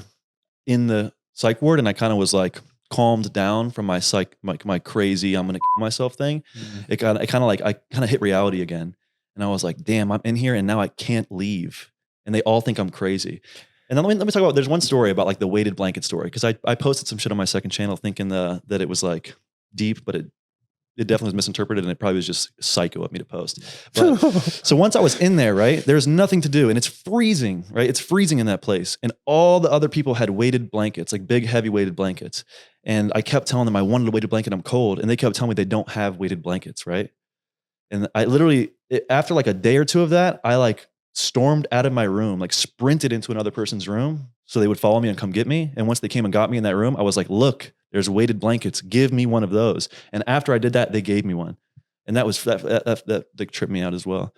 Speaker 2: in the psych ward and I kind of was like calmed down from my my crazy I'm gonna kill myself thing, it kind of hit reality again, and I was like, damn, I'm in here and now I can't leave, and they all think I'm crazy. And then let me talk about, there's one story about like the weighted blanket story, because I posted some shit on my second channel thinking that it was like deep, but it definitely was misinterpreted, and it probably was just psycho of me to post. But, so once I was in there, right, there's nothing to do, and it's freezing, right? It's freezing in that place, and all the other people had weighted blankets, like big, heavy weighted blankets. And I kept telling them I wanted a weighted blanket, I'm cold, and they kept telling me they don't have weighted blankets, right? And I literally, after like a day or two of that, I like stormed out of my room, like sprinted into another person's room so they would follow me and come get me. And once they came and got me in that room, I was like, look, there's weighted blankets. Give me one of those. And after I did that, they gave me one. And that was, that tripped me out as well.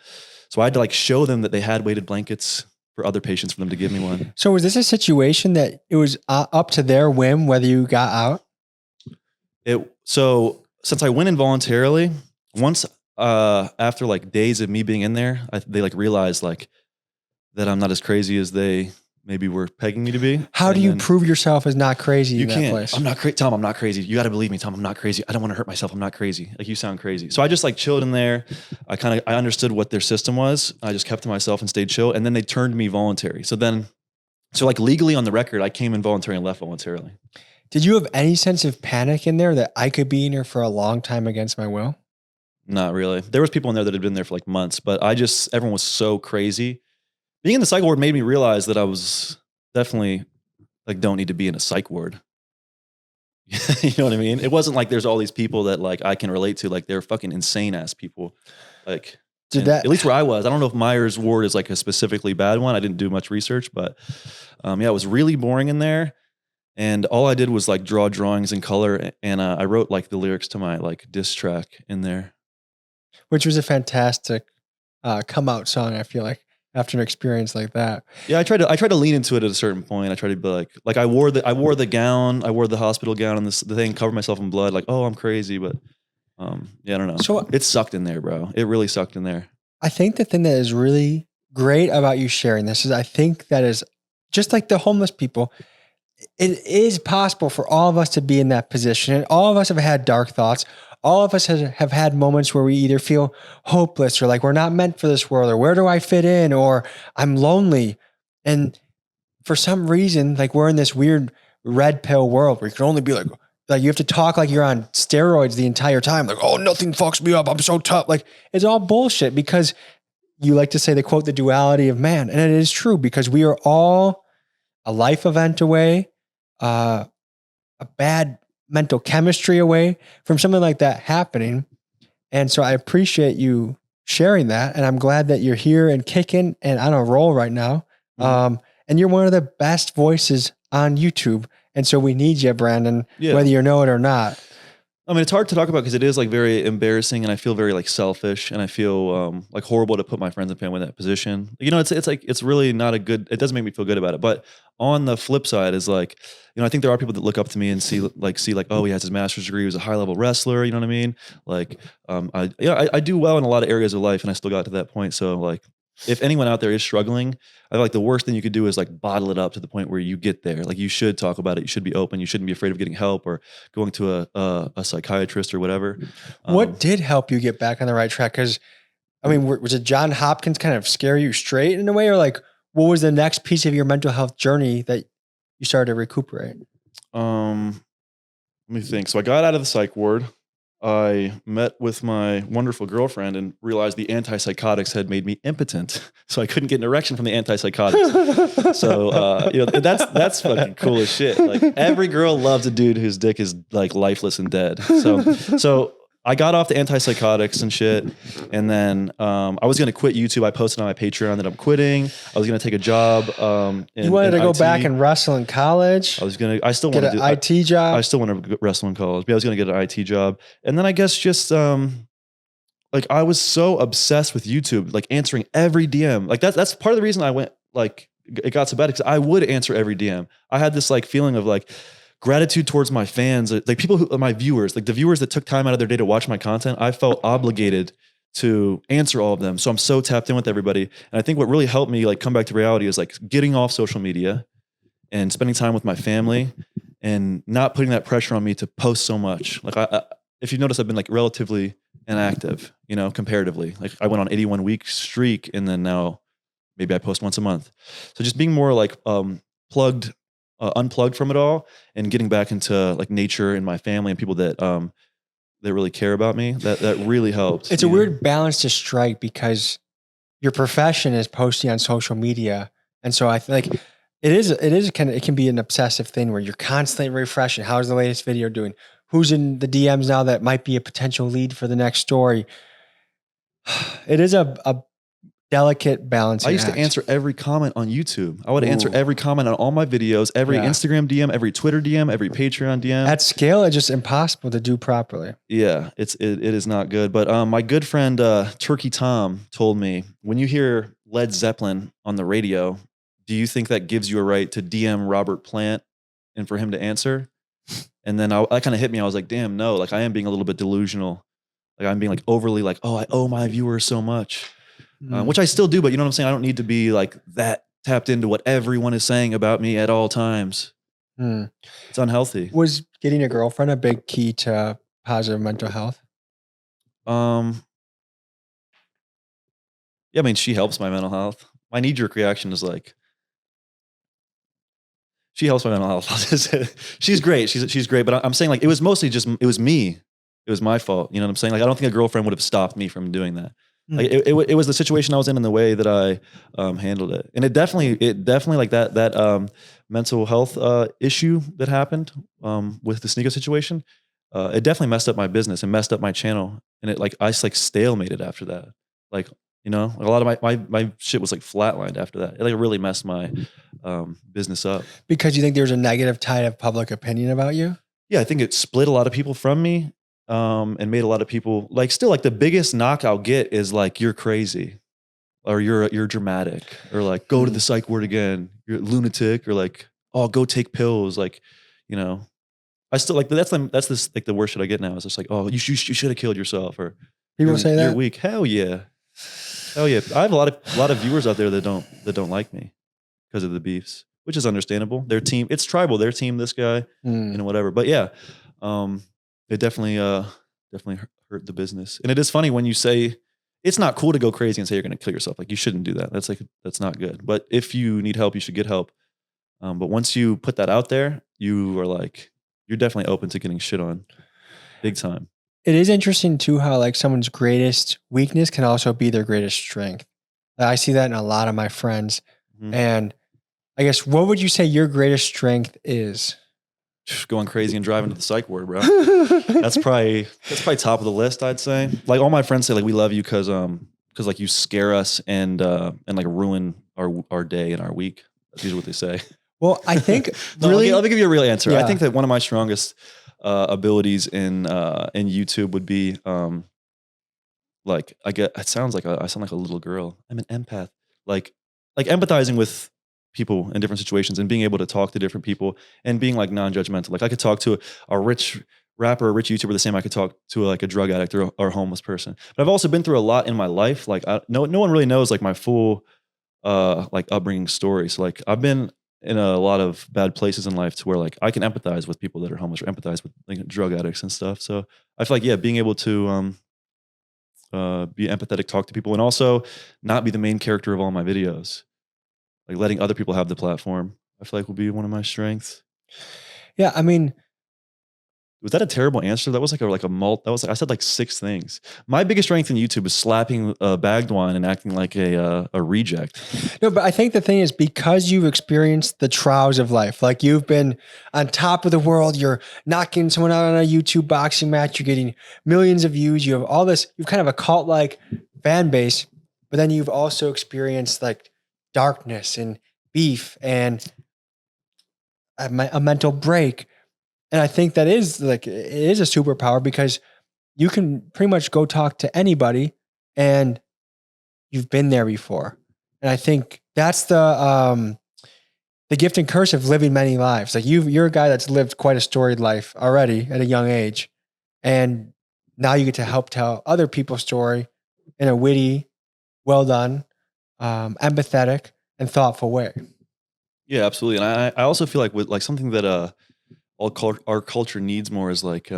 Speaker 2: So I had to like show them that they had weighted blankets for other patients for them to give me one.
Speaker 1: So was this a situation that it was up to their whim whether you got out?
Speaker 2: So since I went involuntarily, once after like days of me being in there, they like realized like that I'm not as crazy as they maybe were pegging me to be.
Speaker 1: How do you prove yourself as not crazy in that place?
Speaker 2: I'm not crazy. Tom, I'm not crazy. You got to believe me, Tom. I'm not crazy. I don't want to hurt myself. I'm not crazy. Like you sound crazy. So I just like chilled in there. I understood what their system was. I just kept to myself and stayed chill. And then they turned me voluntary. So like legally on the record, I came involuntary and left voluntarily.
Speaker 1: Did you have any sense of panic in there that I could be in here for a long time against my will?
Speaker 2: Not really. There was people in there that had been there for like months, but everyone was so crazy. Being in the psych ward made me realize that I was definitely like, don't need to be in a psych ward. You know what I mean? It wasn't like there's all these people that like I can relate to. Like they're fucking insane ass people. Like at least where I was, I don't know if Myers ward is like a specifically bad one. I didn't do much research, but yeah, it was really boring in there. And all I did was like draw drawings in color, and I wrote like the lyrics to my like diss track in there,
Speaker 1: which was a fantastic come out song. I feel like after an experience like that.
Speaker 2: Yeah, I tried to lean into it at a certain point. I tried to be like I wore the gown, I wore the hospital gown and the thing, covered myself in blood. Like, oh, I'm crazy, but yeah, I don't know. So it sucked in there, bro. It really sucked in there.
Speaker 1: I think the thing that is really great about you sharing this is I think that is just like the homeless people. It is possible for all of us to be in that position, and all of us have had dark thoughts. All of us have had moments where we either feel hopeless or like we're not meant for this world, or where do I fit in, or I'm lonely. And for some reason, like we're in this weird red pill world where you can only be like you have to talk like you're on steroids the entire time. Like, oh, nothing fucks me up. I'm so tough. Like it's all bullshit, because you like to say the quote, the duality of man. And it is true, because we are all a life event away, a bad mental chemistry away from something like that happening. And so I appreciate you sharing that. And I'm glad that you're here and kicking and on a roll right now. Mm-hmm. And you're one of the best voices on YouTube. And so we need you, Brandon, whether you know it or not.
Speaker 2: I mean, it's hard to talk about because it is like very embarrassing, and I feel very like selfish, and I feel like horrible to put my friends and family in that position. You know, it's like, it's really not a good, it doesn't make me feel good about it. But on the flip side is like, you know, I think there are people that look up to me and see like, oh, he has his master's degree. He was a high level wrestler. You know what I mean? Like, I do well in a lot of areas of life, and I still got to that point. So like, if anyone out there is struggling, I feel like the worst thing you could do is like bottle it up to the point where you get there. Like you should talk about it. You should be open. You shouldn't be afraid of getting help or going to a psychiatrist or whatever.
Speaker 1: What did help you get back on the right track? Because I mean, was it John Hopkins kind of scare you straight in a way, or like what was the next piece of your mental health journey that you started to recuperate?
Speaker 2: Let me think. So I got out of the psych ward. I met with my wonderful girlfriend and realized the antipsychotics had made me impotent. So I couldn't get an erection from the antipsychotics. So that's fucking cool as shit. Like every girl loves a dude whose dick is like lifeless and dead. So I got off the antipsychotics and shit, and then I was gonna quit YouTube. I posted on my Patreon that I'm quitting. I was gonna take a job.
Speaker 1: You wanted to go back and wrestle in college.
Speaker 2: I still want to
Speaker 1: get an IT job.
Speaker 2: I still want to wrestle in college. But I was gonna get an IT job, and then I guess just like I was so obsessed with YouTube, like answering every DM. Like that's part of the reason I went like it got so bad because I would answer every DM. I had this like feeling of like gratitude towards my fans, like people who my viewers, like the viewers that took time out of their day to watch my content. I felt obligated to answer all of them. So I'm so tapped in with everybody. And I think what really helped me like come back to reality is like getting off social media and spending time with my family and not putting that pressure on me to post so much. Like if you notice, I've been like relatively inactive, you know, comparatively. Like I went on 81 week streak and then now maybe I post once a month. So just being more like unplugged from it all and getting back into like nature and my family and people that really care about me. That really helped.
Speaker 1: It's a weird balance to strike because your profession is posting on social media. And so I feel like it can be an obsessive thing where you're constantly refreshing. How's the latest video doing? Who's in the DMs now that might be a potential lead for the next story? It is a delicate balance.
Speaker 2: I used to answer every comment on YouTube. I would answer every comment on all my videos, every Instagram DM, every Twitter DM, every Patreon DM.
Speaker 1: At scale, it's just impossible to do properly.
Speaker 2: Yeah, it is not good. But my good friend Turkey Tom told me, when you hear Led Zeppelin on the radio, do you think that gives you a right to DM Robert Plant and for him to answer? And then that kind of hit me. I was like, damn, no, like I am being a little bit delusional. Like I'm being like overly like, oh, I owe my viewers so much. Which I still do, but you know what I'm saying? I don't need to be like that tapped into what everyone is saying about me at all times. It's unhealthy.
Speaker 1: Was getting a girlfriend a big key to positive mental health?
Speaker 2: Yeah, I mean, she helps my mental health. My knee-jerk reaction is like, she helps my mental health. She's great. She's great, but I'm saying like, it was mostly just, it was me. It was my fault. You know what I'm saying? Like, I don't think a girlfriend would have stopped me from doing that. Like it was the situation I was in and the way that I handled it, and it definitely like that mental health issue that happened with the sneaker situation. It definitely messed up my business and messed up my channel, and it like I just like stalemated after that. Like you know, a lot of my shit was like flatlined after that. It like really messed my business up.
Speaker 1: Because you think there's a negative tide of public opinion about you?
Speaker 2: Yeah, I think it split a lot of people from me. And made a lot of people like still like the biggest knock I'll get is like, you're crazy or you're dramatic or like go to the psych ward again. You're a lunatic or like, oh, go take pills. Like, you know, I still like, that's this like the worst shit I get now is just like, oh, you should have killed yourself or
Speaker 1: people say that
Speaker 2: you're weak. Hell yeah. Hell yeah. I have a lot of viewers out there that don't like me because of the beefs, which is understandable. Their team, it's tribal, their team, this guy, you know, whatever. But yeah, it definitely hurt the business. And it is funny when you say it's not cool to go crazy and say you're going to kill yourself. Like you shouldn't do that. That's not good. But if you need help, you should get help. But once you put that out there, you are like, you're definitely open to getting shit on big time.
Speaker 1: It is interesting too, how like someone's greatest weakness can also be their greatest strength. I see that in a lot of my friends. And I guess, what would you say your greatest strength is?
Speaker 2: Going crazy and driving to the psych ward, bro. That's probably top of the list, I'd say. Like all my friends say, like we love you because like you scare us and like ruin our day and our week. That's usually what they say.
Speaker 1: Well, I think
Speaker 2: really, let me give you a real answer.
Speaker 1: Yeah.
Speaker 2: I think that one of my strongest abilities in YouTube would be like it sounds like I sound like a little girl. I'm an empath. Like empathizing with people in different situations and being able to talk to different people and being like non-judgmental. Like I could talk to a rich rapper, a rich YouTuber the same I could talk to like a drug addict or a homeless person. But I've also been through a lot in my life. Like no one really knows like my full like upbringing story. So like I've been in a lot of bad places in life to where like I can empathize with people that are homeless or empathize with like drug addicts and stuff. So I feel like, yeah, being able to be empathetic, talk to people, and also not be the main character of all my videos. Like letting other people have the platform, I feel like will be one of my strengths.
Speaker 1: Yeah, I mean,
Speaker 2: Was that a terrible answer? That was I said like 6 things. My biggest strength in YouTube is slapping bagged wine and acting like a reject.
Speaker 1: No, but I think the thing is because you've experienced the trials of life, like you've been on top of the world, you're knocking someone out on a YouTube boxing match, you're getting millions of views, you have all this, you've kind of a cult-like fan base, but then you've also experienced like darkness and beef and a mental break. And I think that is like, it is a superpower because you can pretty much go talk to anybody and you've been there before. And I think that's the gift and curse of living many lives. Like you're a guy that's lived quite a storied life already at a young age. And now you get to help tell other people's story in a witty, well done, empathetic and thoughtful way.
Speaker 2: Yeah, absolutely. And I also feel like with like something that our culture needs more is like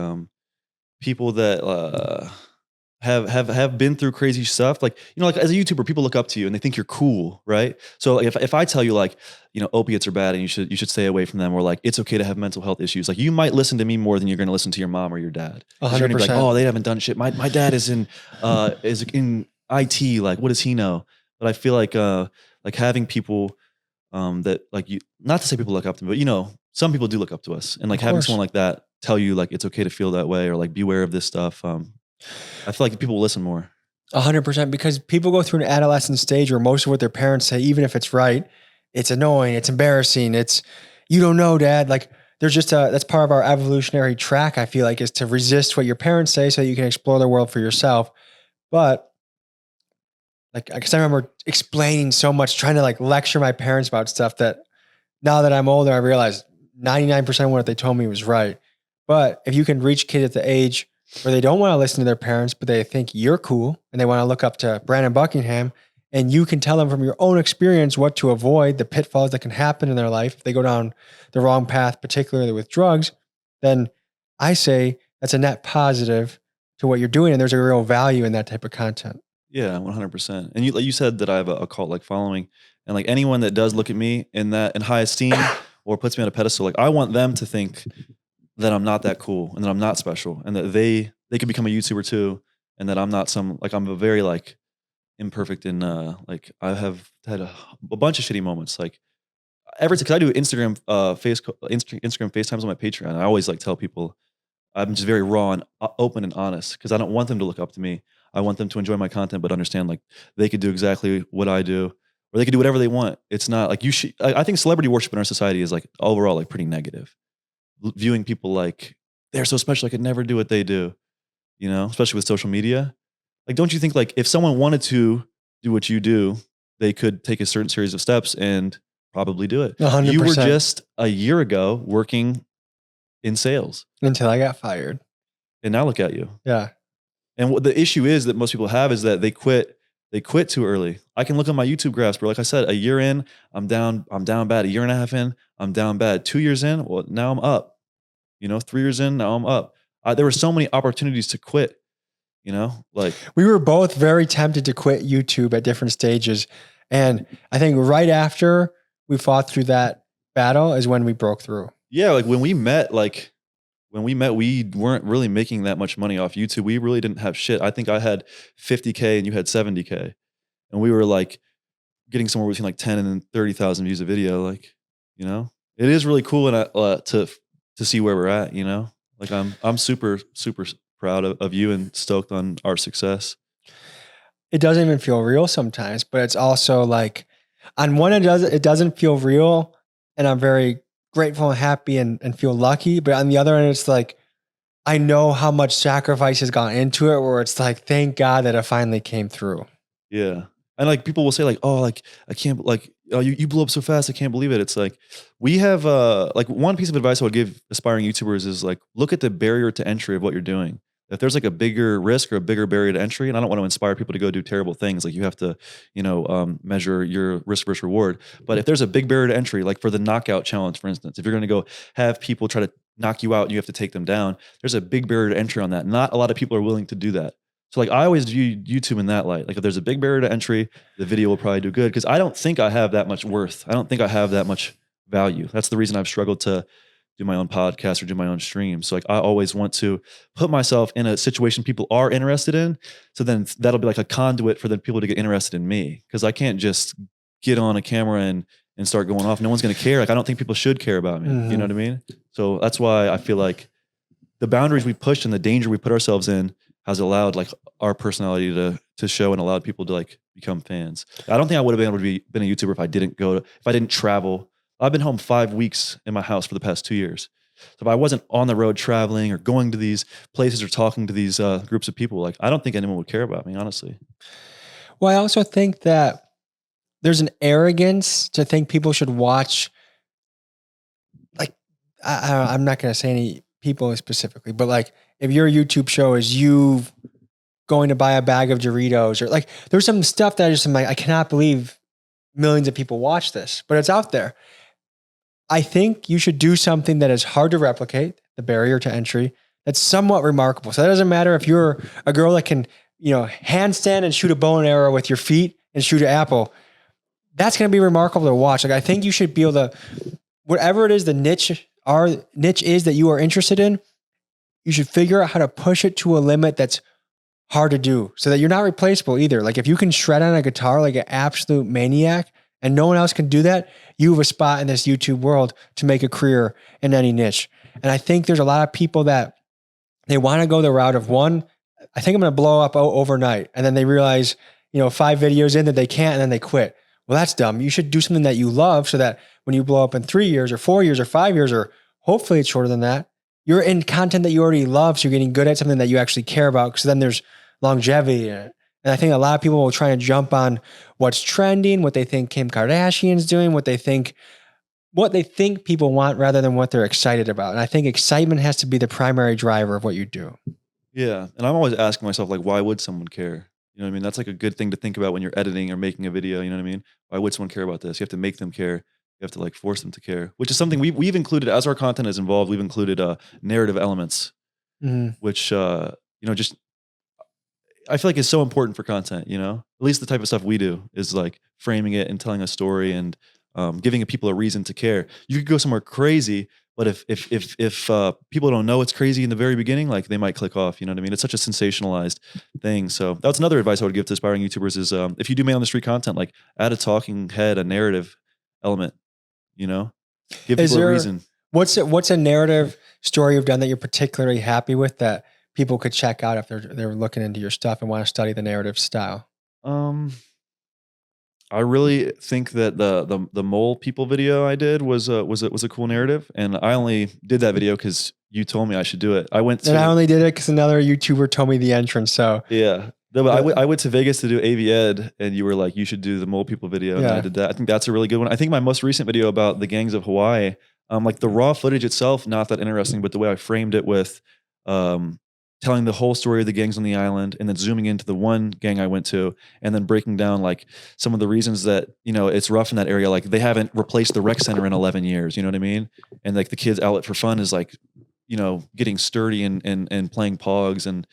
Speaker 2: people that have been through crazy stuff. Like, you know, like as a YouTuber, people look up to you and they think you're cool, right? So like if I tell you like, you know, opiates are bad and you should stay away from them, or like it's okay to have mental health issues, like you might listen to me more than you're going to listen to your mom or your dad. 'Cause you're gonna be like, oh, they haven't done shit. My dad is in IT. Like, what does he know? But I feel like having people that like you, not to say people look up to me, but you know, some people do look up to us, and like having someone like that tell you like it's okay to feel that way or like beware of this stuff. I feel like people will listen more.
Speaker 1: 100%, because people go through an adolescent stage where most of what their parents say, even if it's right, it's annoying, it's embarrassing, it's, you don't know, dad. Like there's just that's part of our evolutionary track, I feel like, is to resist what your parents say so that you can explore the world for yourself. But like, I guess I remember explaining so much, trying to like lecture my parents about stuff that now that I'm older, I realize 99% of what they told me was right. But if you can reach kids at the age where they don't want to listen to their parents, but they think you're cool and they want to look up to Brandon Buckingham, and you can tell them from your own experience what to avoid, the pitfalls that can happen in their life if they go down the wrong path, particularly with drugs, then I say that's a net positive to what you're doing. And there's a real value in that type of content.
Speaker 2: Yeah, 100%. And you said that I have a cult like following, and like anyone that does look at me in high esteem or puts me on a pedestal, like I want them to think that I'm not that cool and that I'm not special, and that they could become a YouTuber too, and that I'm not I'm a very like imperfect and like I have had a bunch of shitty moments. Like because I do Instagram FaceTimes on my Patreon. I always like tell people I'm just very raw and open and honest because I don't want them to look up to me. I want them to enjoy my content, but understand like they could do exactly what I do, or they could do whatever they want. It's not like you should. I think celebrity worship in our society is like overall like pretty negative. Viewing people like they're so special, I could never do what they do, you know, especially with social media. Like, don't you think like if someone wanted to do what you do, they could take a certain series of steps and probably do it?
Speaker 1: 100%.
Speaker 2: You were just a year ago working in sales
Speaker 1: until I got fired.
Speaker 2: And now look at you.
Speaker 1: Yeah.
Speaker 2: And what the issue is that most people have is that they quit too early. I can look at my YouTube graphs, bro. Like I said, a year in, I'm down bad. A year and a half in, I'm down bad. 2 years in, well, now I'm up. You know, 3 years in, now I'm up. There were so many opportunities to quit, you know, like
Speaker 1: we were both very tempted to quit YouTube at different stages. And I think right after we fought through that battle is when we broke through.
Speaker 2: Yeah. Like when we met, we weren't really making that much money off YouTube. We really didn't have shit. I think I had 50K and you had 70K. And we were like getting somewhere between like 10 and 30,000 views a video. Like, you know, it is really cool and to see where we're at, you know, like I'm super, super proud of you and stoked on our success.
Speaker 1: It doesn't even feel real sometimes, but it's also like on one end it doesn't feel real. And I'm very grateful and happy and feel lucky. But on the other end, it's like, I know how much sacrifice has gone into it where it's like, thank God that it finally came through.
Speaker 2: Yeah. And like people will say like, oh, like I can't like, oh, you blew up so fast. I can't believe it. It's like, we have like one piece of advice I would give aspiring YouTubers is like, look at the barrier to entry of what you're doing. If there's like a bigger risk or a bigger barrier to entry, and I don't want to inspire people to go do terrible things, like you have to, you know, measure your risk versus reward. But if there's a big barrier to entry, like for the knockout challenge, for instance, if you're going to go have people try to knock you out, you have to take them down. There's a big barrier to entry on that. Not a lot of people are willing to do that. So like I always view YouTube in that light. Like if there's a big barrier to entry, the video will probably do good because I don't think I have that much worth. I don't think I have that much value. That's the reason I've struggled to do my own podcast or do my own stream. So like I always want to put myself in a situation people are interested in. So then that'll be like a conduit for the people to get interested in me. Cause I can't just get on a camera and start going off. No one's going to care. Like, I don't think people should care about me. You know what I mean? So that's why I feel like the boundaries we push and the danger we put ourselves in has allowed like our personality to show and allowed people to like become fans. I don't think I would have been able to been a YouTuber if I didn't travel. I've been home 5 weeks in my house for the past 2 years. So if I wasn't on the road traveling or going to these places or talking to these groups of people, like I don't think anyone would care about me, honestly.
Speaker 1: Well, I also think that there's an arrogance to think people should watch. Like, I'm not going to say any people specifically, but like if your YouTube show is you going to buy a bag of Doritos or like, there's some stuff that I'm like, I cannot believe millions of people watch this, but it's out there. I think you should do something that is hard to replicate, the barrier to entry, that's somewhat remarkable. So that doesn't matter if you're a girl that can, handstand and shoot a bow and arrow with your feet and shoot an apple. That's going to be remarkable to watch. Like, I think you should be able to, whatever it is the niche is that you are interested in, you should figure out how to push it to a limit that's hard to do so that you're not replaceable either. Like if you can shred on a guitar like an absolute maniac and no one else can do that, you have a spot in this YouTube world to make a career in any niche. And I think there's a lot of people that they want to go the route of one, I think I'm going to blow up overnight. And then they realize, 5 videos in that they can't, and then they quit. Well, that's dumb. You should do something that you love so that when you blow up in 3 years or 4 years or 5 years, or hopefully it's shorter than that, you're in content that you already love. So you're getting good at something that you actually care about. Because then there's longevity. And I think a lot of people will try and jump on what's trending, what they think Kim Kardashian's doing, what they think people want rather than what they're excited about. And I think excitement has to be the primary driver of what you do.
Speaker 2: Yeah. And I'm always asking myself, like, why would someone care? You know what I mean? That's like a good thing to think about when you're editing or making a video. You know what I mean? Why would someone care about this? You have to make them care. You have to like force them to care, which is something we've included as our content is involved. We've included narrative elements, which, just, I feel like is so important for content, at least the type of stuff we do is like framing it and telling a story and giving people a reason to care. You could go somewhere crazy, but if people don't know it's crazy in the very beginning, like they might click off, you know what I mean? It's such a sensationalized thing. So that's another advice I would give to aspiring YouTubers is if you do man on the street content, like add a talking head, a narrative element, give people a reason. What's
Speaker 1: a narrative story you've done that you're particularly happy with that people could check out if they're looking into your stuff and want to study the narrative style?
Speaker 2: I really think that the mole people video I did was a cool narrative, and I only did that video because you told me I should do it. I
Speaker 1: only did it because another YouTuber told me the entrance. So
Speaker 2: yeah, I went to Vegas to do AV Ed, and you were like, you should do the mole people video, and I did that. I think that's a really good one. I think my most recent video about the gangs of Hawaii, like the raw footage itself, not that interesting, but the way I framed it with telling the whole story of the gangs on the island and then zooming into the one gang I went to and then breaking down like some of the reasons that, it's rough in that area. Like they haven't replaced the rec center in 11 years, you know what I mean? And like the kids' outlet for fun is like, getting sturdy and playing pogs and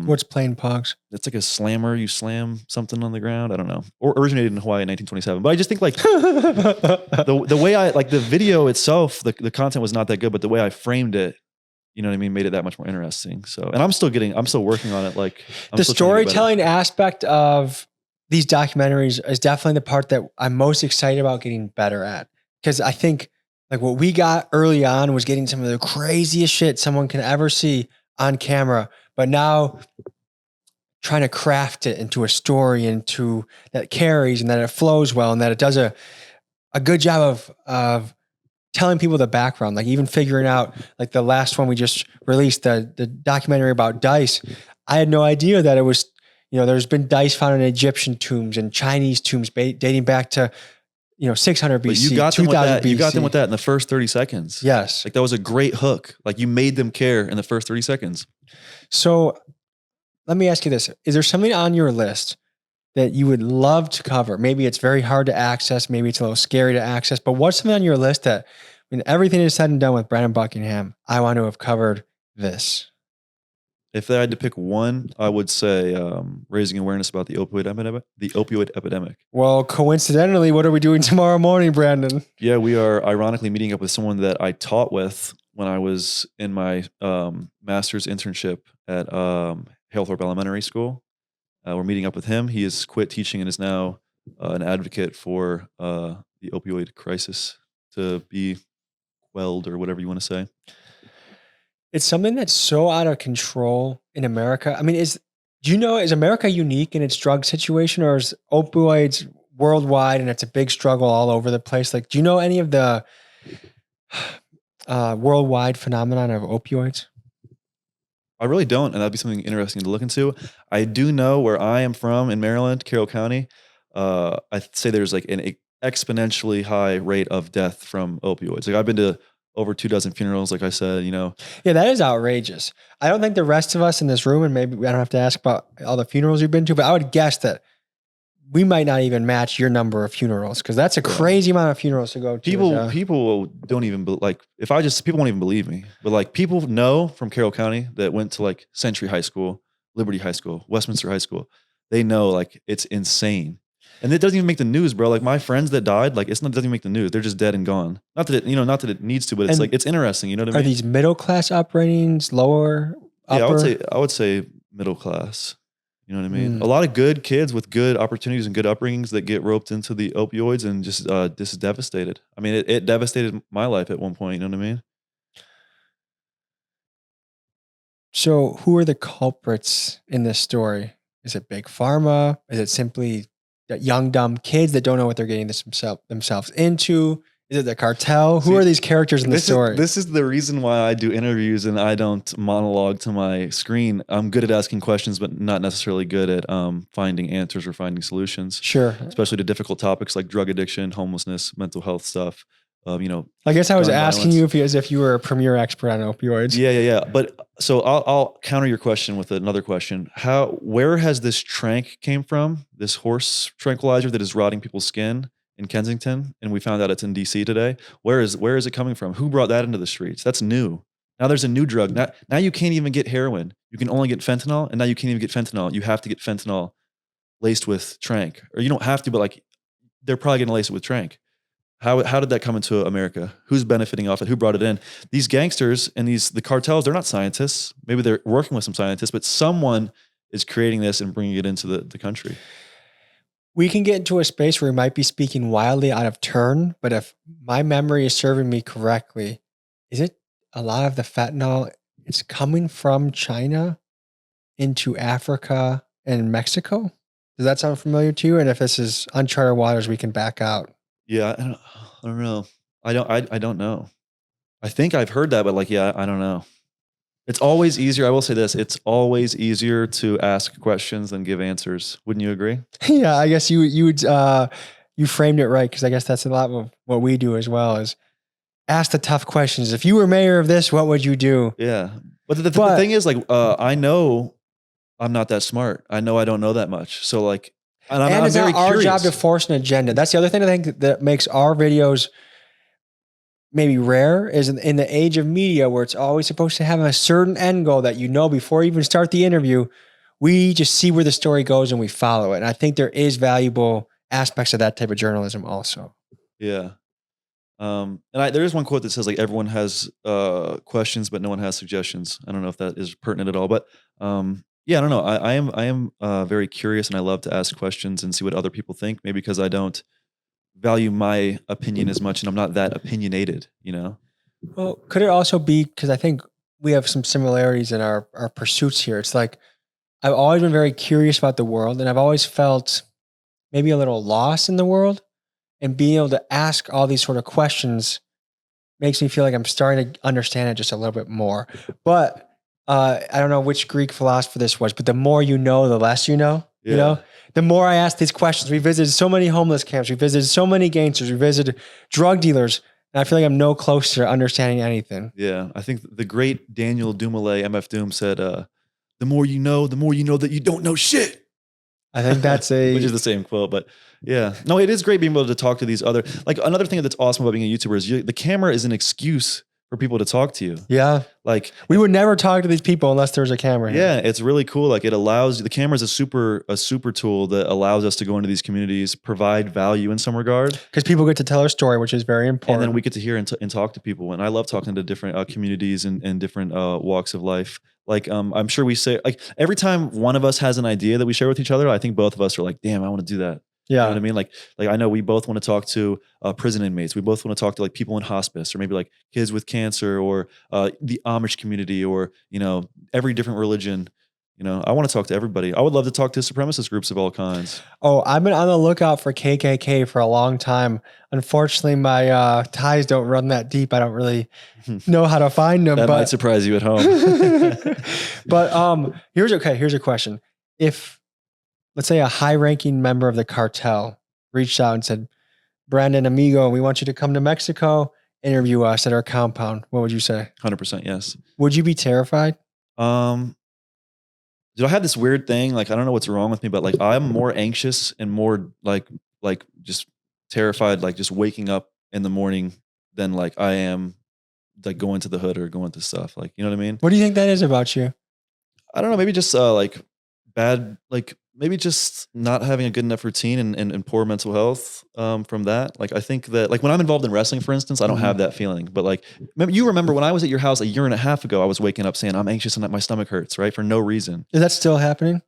Speaker 1: what's playing pogs?
Speaker 2: It's like a slammer. You slam something on the ground. I don't know. Or originated in Hawaii in 1927. But I just think like the way I like the video itself, the content was not that good, but the way I framed it, you know what I mean, made it that much more interesting. So, and I'm still working on it. Like
Speaker 1: the storytelling aspect of these documentaries is definitely the part that I'm most excited about getting better at. Because I think like what we got early on was getting some of the craziest shit someone can ever see on camera. But now trying to craft it into a story into that carries and that it flows well and that it does a good job of telling people the background, like even figuring out like the last one we just released, the documentary about dice. I had no idea that it was, there's been dice found in Egyptian tombs and Chinese tombs dating back to, 600 BC,
Speaker 2: but you got
Speaker 1: 2000 BC.
Speaker 2: You got them with that in the first 30 seconds.
Speaker 1: Yes.
Speaker 2: Like that was a great hook. Like you made them care in the first 30 seconds.
Speaker 1: So let me ask you this. Is there something on your list that you would love to cover? Maybe it's very hard to access. Maybe it's a little scary to access, but what's something on your list that when everything is said and done with Brandon Buckingham, I want to have covered this?
Speaker 2: If I had to pick one, I would say raising awareness about the opioid epidemic. The opioid epidemic.
Speaker 1: Well, coincidentally, what are we doing tomorrow morning, Brandon?
Speaker 2: Yeah, we are ironically meeting up with someone that I taught with when I was in my master's internship at Halethorpe Elementary School. We're meeting up with him. He has quit teaching and is now an advocate for the opioid crisis to be quelled, or whatever you want to say.
Speaker 1: It's something that's so out of control in America. I mean, is America unique in its drug situation, or is opioids worldwide and it's a big struggle all over the place? Like, do you know any of the worldwide phenomenon of opioids?
Speaker 2: I really don't, and that'd be something interesting to look into. I do know where I am from in Maryland, Carroll County. I'd say there's like an exponentially high rate of death from opioids. Like I've been to over 24 funerals, like I said,
Speaker 1: Yeah, that is outrageous. I don't think the rest of us in this room, and maybe I don't have to ask about all the funerals you've been to, but I would guess that we might not even match your number of funerals, because that's a crazy amount of funerals to go to.
Speaker 2: People don't even people won't even believe me, but like people know from Carroll County that went to like Century High School, Liberty High School, Westminster High School. They know like it's insane. And it doesn't even make the news, bro. Like my friends that died, like doesn't even make the news. They're just dead and gone. Not that it needs to, but it's like it's interesting. You know what I mean?
Speaker 1: Are these middle class upbringings, lower, upper?
Speaker 2: Yeah, I would say middle class. You know what I mean? A lot of good kids with good opportunities and good upbringings that get roped into the opioids and just devastated. I mean, it devastated my life at one point. You know what I mean?
Speaker 1: So who are the culprits in this story? Is it big pharma? Is it simply young, dumb kids that don't know what they're getting themselves into? Is it the cartel? Who are these characters in the story?
Speaker 2: This is the reason why I do interviews and I don't monologue to my screen. I'm good at asking questions, but not necessarily good at finding answers or finding solutions.
Speaker 1: Sure.
Speaker 2: Especially to difficult topics like drug addiction, homelessness, mental health stuff.
Speaker 1: I guess I was asking you as if you were a premier expert on opioids.
Speaker 2: Yeah. But so I'll counter your question with another question. Where has this tranq came from? This horse tranquilizer that is rotting people's skin in Kensington, and we found out it's in DC today. Where is it coming from? Who brought that into the streets? That's new. Now there's a new drug. Now you can't even get heroin. You can only get fentanyl, and now you can't even get fentanyl. You have to get fentanyl laced with tranq, or you don't have to, but like they're probably going to lace it with tranq. How did that come into America? Who's benefiting off it? Who brought it in? These gangsters and the cartels, they're not scientists. Maybe they're working with some scientists, but someone is creating this and bringing it into the country.
Speaker 1: We can get into a space where we might be speaking wildly out of turn, but if my memory is serving me correctly, is it a lot of the fentanyl, it's coming from China into Africa and Mexico? Does that sound familiar to you? And if this is uncharted waters, we can back out.
Speaker 2: Yeah, I don't know. I don't know. I think I've heard that, but like, yeah, I don't know. It's always easier. I will say this. It's always easier to ask questions than give answers. Wouldn't you agree?
Speaker 1: Yeah, I guess you framed it right. Cause I guess that's a lot of what we do as well, is ask the tough questions. If you were mayor of this, what would you do?
Speaker 2: Yeah. But the thing is like, I know I'm not that smart. I know I don't know that much. So like, I'm
Speaker 1: it's
Speaker 2: very
Speaker 1: not our
Speaker 2: curious.
Speaker 1: job to force an agenda. That's the other thing I think that makes our videos maybe rare, is in the age of media where it's always supposed to have a certain end goal that before you even start the interview. We just see where the story goes and we follow it. And I think there is valuable aspects of that type of journalism also.
Speaker 2: Yeah. And there is one quote that says like everyone has questions, but no one has suggestions. I don't know if that is pertinent at all, but yeah, I don't know. I am very curious, and I love to ask questions and see what other people think. Maybe because I don't value my opinion as much, and I'm not that opinionated.
Speaker 1: Well, could it also be because I think we have some similarities in our pursuits here? It's like I've always been very curious about the world, and I've always felt maybe a little lost in the world, and being able to ask all these sort of questions makes me feel like I'm starting to understand it just a little bit more. But I don't know which Greek philosopher this was, but the more you know, the less you know.
Speaker 2: Yeah.
Speaker 1: You know, the more I ask these questions. We visited so many homeless camps. We visited so many gangsters. We visited drug dealers. And I feel like I'm no closer to understanding anything.
Speaker 2: Yeah. I think the great Daniel Dumoulin, MF Doom, said, the more you know that you don't know shit.
Speaker 1: I think that's
Speaker 2: which is the same quote, but yeah. No, it is great being able to talk to these other, like another thing that's awesome about being a YouTuber is the camera is an excuse for people to talk to you.
Speaker 1: Yeah.
Speaker 2: Like
Speaker 1: we would never talk to these people unless there's a camera here.
Speaker 2: Yeah, it's really cool. Like it allows the camera is a super tool that allows us to go into these communities, provide value in some regard.
Speaker 1: Because people get to tell their story, which is very important.
Speaker 2: And then we get to hear and talk to people. And I love talking to different communities and different walks of life. Like I'm sure we say, like every time one of us has an idea that we share with each other, I think both of us are like, damn, I want to do that.
Speaker 1: Yeah.
Speaker 2: You know what I mean? Like I know we both want to talk to prison inmates. We both want to talk to like people in hospice, or maybe like kids with cancer, or the Amish community, or, you know, every different religion. You know, I want to talk to everybody. I would love to talk to supremacist groups of all kinds.
Speaker 1: Oh, I've been on the lookout for KKK for a long time. Unfortunately, my ties don't run that deep. I don't really know how to find them.
Speaker 2: That might surprise you at home.
Speaker 1: But here's a question. If, let's say, a high-ranking member of the cartel reached out and said, Brandon, amigo, we want you to come to Mexico, interview us at our compound, what would you say?
Speaker 2: 100% yes.
Speaker 1: Would you be terrified?
Speaker 2: Dude, I have this weird thing. Like, I don't know what's wrong with me, but like, I'm more anxious and more like just terrified, like just waking up in the morning than like I am like going to the hood or going to stuff. Like, you know what I mean?
Speaker 1: What do you think that is about you?
Speaker 2: I don't know. Maybe just like bad, like maybe just not having a good enough routine and poor mental health from that. Like, I think that like when I'm involved in wrestling, for instance, I don't have that feeling. But like, you remember when I was at your house a year and a half ago, I was waking up saying I'm anxious and that my stomach hurts, right? For no reason.
Speaker 1: Is that still happening?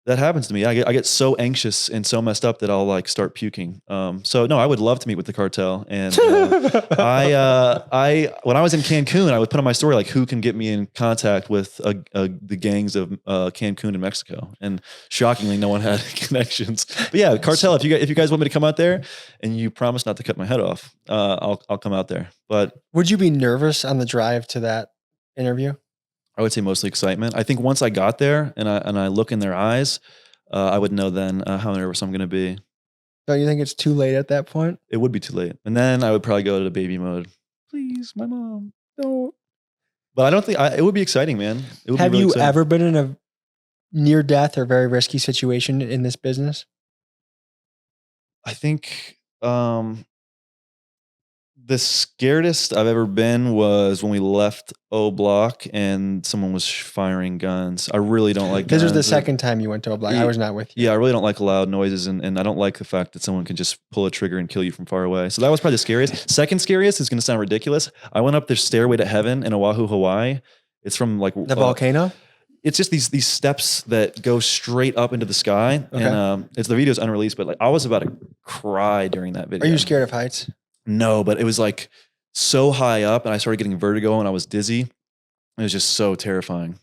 Speaker 2: That happens to me. I get so anxious and so messed up that I'll like start puking. So no, I would love to meet with the cartel. And I when I was in Cancun, I would put on my story like who can get me in contact with the gangs of Cancun and Mexico. And shockingly, no one had connections. But yeah, cartel. If you guys want me to come out there, and you promise not to cut my head off, I'll come out there. But
Speaker 1: would you be nervous on the drive to that interview?
Speaker 2: I would say mostly excitement. I think once I got there and I look in their eyes, I would know then how nervous I'm going to be.
Speaker 1: Don't you think it's too late at that point?
Speaker 2: It would be too late. And then I would probably go to the baby mode. Please, my mom, don't. But I don't think it would be exciting, man. It would
Speaker 1: Have
Speaker 2: be really
Speaker 1: you
Speaker 2: exciting.
Speaker 1: ever been in a near death or very risky situation in this business?
Speaker 2: I think the scaredest I've ever been was when we left O Block and someone was firing guns. I really don't like guns.
Speaker 1: This was the second time you went to O Block. I was not with you.
Speaker 2: Yeah, I really don't like loud noises, and I don't like the fact that someone can just pull a trigger and kill you from far away. So that was probably the scariest. Second scariest is going to sound ridiculous. I went up the stairway to heaven in Oahu, Hawaii. It's from like
Speaker 1: the volcano.
Speaker 2: It's just these steps that go straight up into the sky, and the video's unreleased. But like I was about to cry during that video.
Speaker 1: Are you scared of heights?
Speaker 2: No, but it was like so high up and I started getting vertigo and I was dizzy. It was just so terrifying.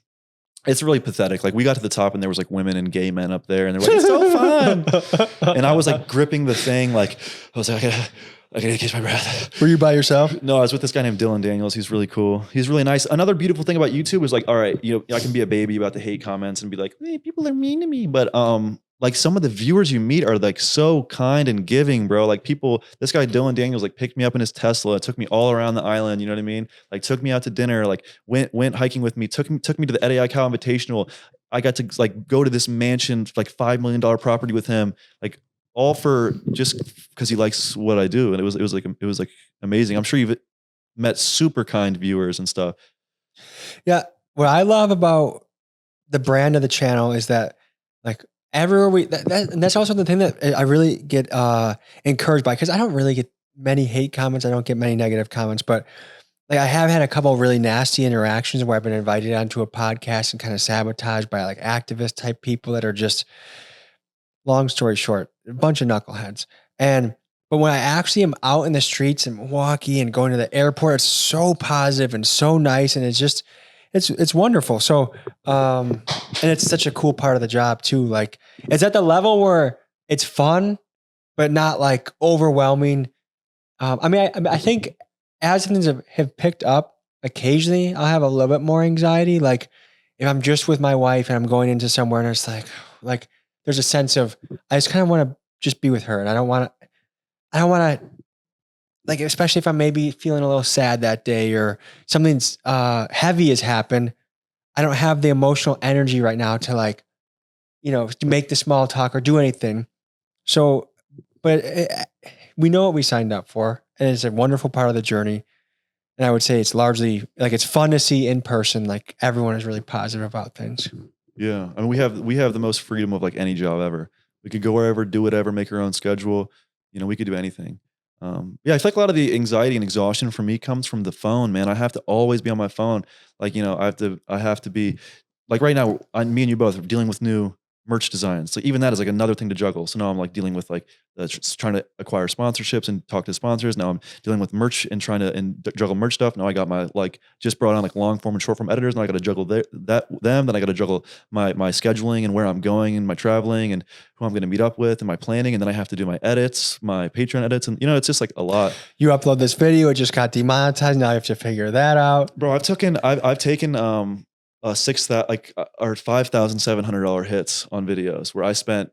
Speaker 2: It's really pathetic. Like we got to the top and there was like women and gay men up there and they were like, it's so fun. And I was like gripping the thing. Like I was like, I gotta catch my breath.
Speaker 1: Were you by yourself?
Speaker 2: No, I was with this guy named Dylan Daniels. He's really cool. He's really nice. Another beautiful thing about YouTube is like, all right, you know, I can be a baby about the hate comments and be like, hey, people are mean to me. But like some of the viewers you meet are like so kind and giving, bro. Like people, this guy Dylan Daniels like picked me up in his Tesla, took me all around the island. You know what I mean? Like took me out to dinner, like went hiking with me, took me to the Eddie Aikau Invitational. I got to like go to this mansion, like $5 million property with him, like all for just because he likes what I do. And it was like amazing. I'm sure you've met super kind viewers and stuff.
Speaker 1: Yeah. What I love about the brand of the channel is that like everywhere and that's also the thing that I really get encouraged by, because I don't really get many hate comments. I don't get many negative comments, but like I have had a couple of really nasty interactions where I've been invited onto a podcast and kind of sabotaged by like activist type people that are just, long story short, a bunch of knuckleheads. But when I actually am out in the streets in Milwaukee and going to the airport, it's so positive and so nice. And it's just, it's wonderful. So, and it's such a cool part of the job too. Like it's at the level where it's fun, but not like overwhelming. I think as things have picked up, occasionally I'll have a little bit more anxiety. Like if I'm just with my wife and I'm going into somewhere and it's like there's a sense of, I just kind of want to just be with her. And I don't want to, like, especially if I'm maybe feeling a little sad that day or something's heavy has happened, I don't have the emotional energy right now to like, you know, to make the small talk or do anything. So, but we know what we signed up for, and it's a wonderful part of the journey. And I would say it's largely like it's fun to see in person. Like everyone is really positive about things.
Speaker 2: Yeah. I mean, we have the most freedom of like any job ever. We could go wherever, do whatever, make our own schedule. You know, we could do anything. Yeah, I feel like a lot of the anxiety and exhaustion for me comes from the phone, man. I have to always be on my phone. Like, you know, I have to be like right now, me and you both are dealing with new merch designs. So even that is like another thing to juggle. So now I'm like dealing with like trying to acquire sponsorships and talk to sponsors. Now I'm dealing with merch and trying to juggle merch stuff. Now I got my like just brought on like long form and short form editors. Now I got to juggle them. Then I got to juggle my scheduling and where I'm going and my traveling and who I'm going to meet up with and my planning. And then I have to do my edits, my Patreon edits, and you know it's just like a lot.
Speaker 1: You upload this video, it just got demonetized. Now you have to figure that out,
Speaker 2: bro. I've taken or $5,700 hits on videos where I spent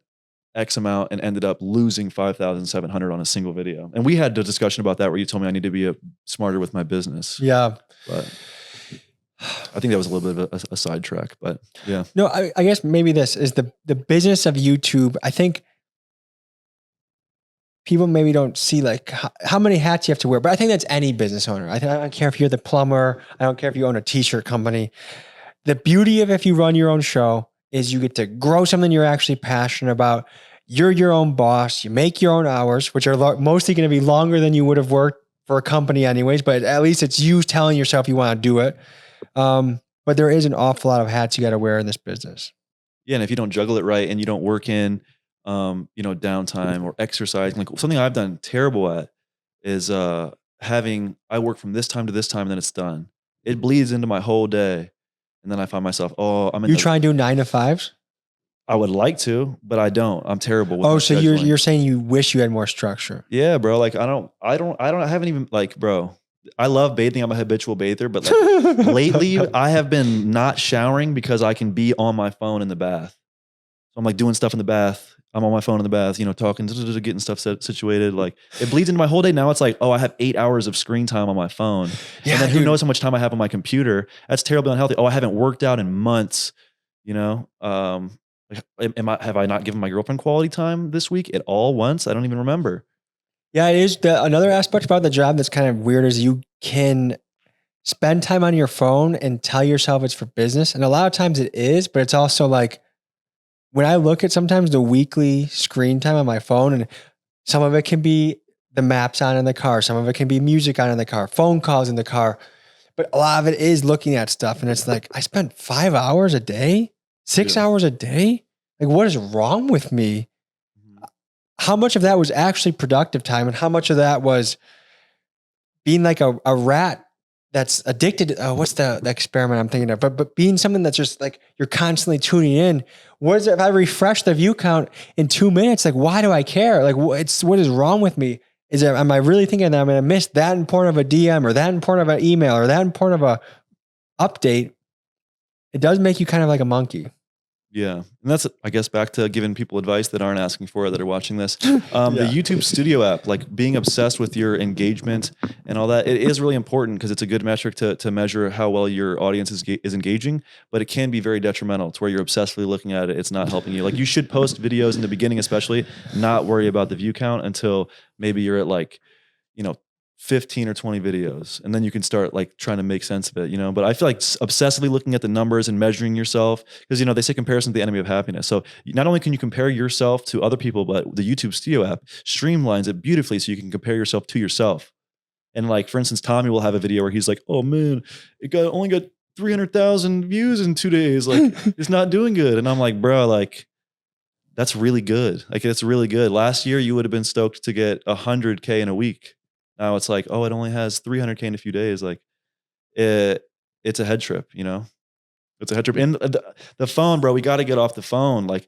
Speaker 2: X amount and ended up losing 5,700 on a single video. And we had a discussion about that where you told me I need to be smarter with my business.
Speaker 1: Yeah.
Speaker 2: But I think that was a little bit of a sidetrack, but yeah.
Speaker 1: No, I guess maybe this is the business of YouTube. I think people maybe don't see like how many hats you have to wear, but I think that's any business owner. I don't care if you're the plumber. I don't care if you own a t-shirt company. The beauty of if you run your own show is you get to grow something you're actually passionate about. You're your own boss. You make your own hours, which are mostly going to be longer than you would have worked for a company anyways, but at least it's you telling yourself you want to do it. But there is an awful lot of hats you got to wear in this business.
Speaker 2: Yeah. And if you don't juggle it right and you don't work in, you know, downtime or exercise, like something I've done terrible at is I work from this time to this time and then it's done. It bleeds into my whole day. And then I find myself,
Speaker 1: You try and do 9 to 5s?
Speaker 2: I would like to, but I don't. I'm terrible with
Speaker 1: so you're saying you wish you had more structure.
Speaker 2: Yeah, bro. Like I haven't even like, bro, I love bathing. I'm a habitual bather, but like lately I have been not showering because I can be on my phone in the bath. So I'm like doing stuff in the bath. I'm on my phone in the bath, you know, talking, getting stuff situated. Like it bleeds into my whole day. Now it's like, I have 8 hours of screen time on my phone. Yeah, and then who knows how much time I have on my computer. That's terribly unhealthy. I haven't worked out in months, you know? Have I not given my girlfriend quality time this week at all once? I don't even remember.
Speaker 1: Yeah, it is. Another aspect about the job that's kind of weird is you can spend time on your phone and tell yourself it's for business. And a lot of times it is, but it's also like, when I look at sometimes the weekly screen time on my phone, and some of it can be the maps on in the car, some of it can be music on in the car, phone calls in the car, but a lot of it is looking at stuff. And it's like, I spent 5 hours a day, 6 hours a day. Like, what is wrong with me? How much of that was actually productive time? And how much of that was being like a rat that's addicted to, what's the experiment I'm thinking of? But being something that's just like, you're constantly tuning in. What is it? If I refresh the view count in 2 minutes, like, why do I care? Like, what is wrong with me? Am I really thinking that I'm going to miss that important of a DM or that important of an email or that important of a update? It does make you kind of like a monkey.
Speaker 2: Yeah. And that's, I guess, back to giving people advice that aren't asking for it, that are watching this. The YouTube Studio app, like being obsessed with your engagement and all that, it is really important because it's a good metric to measure how well your audience is engaging, but it can be very detrimental to where you're obsessively looking at it. It's not helping you. Like you should post videos in the beginning, especially not worry about the view count until maybe you're at like, you know, 15 or 20 videos. And then you can start like trying to make sense of it, you know, but I feel like obsessively looking at the numbers and measuring yourself, because, you know, they say comparison is the enemy of happiness. So not only can you compare yourself to other people, but the YouTube Studio app streamlines it beautifully. So you can compare yourself to yourself. And like, for instance, Tommy will have a video where he's like, oh man, only got 300,000 views in 2 days. Like it's not doing good. And I'm like, bro, like, that's really good. Like, it's really good. Last year, you would have been stoked to get 100K in a week. Now it's like, oh, it only has 300K in a few days. Like it's a head trip, you know, it's a head trip. And the phone, bro, we got to get off the phone. Like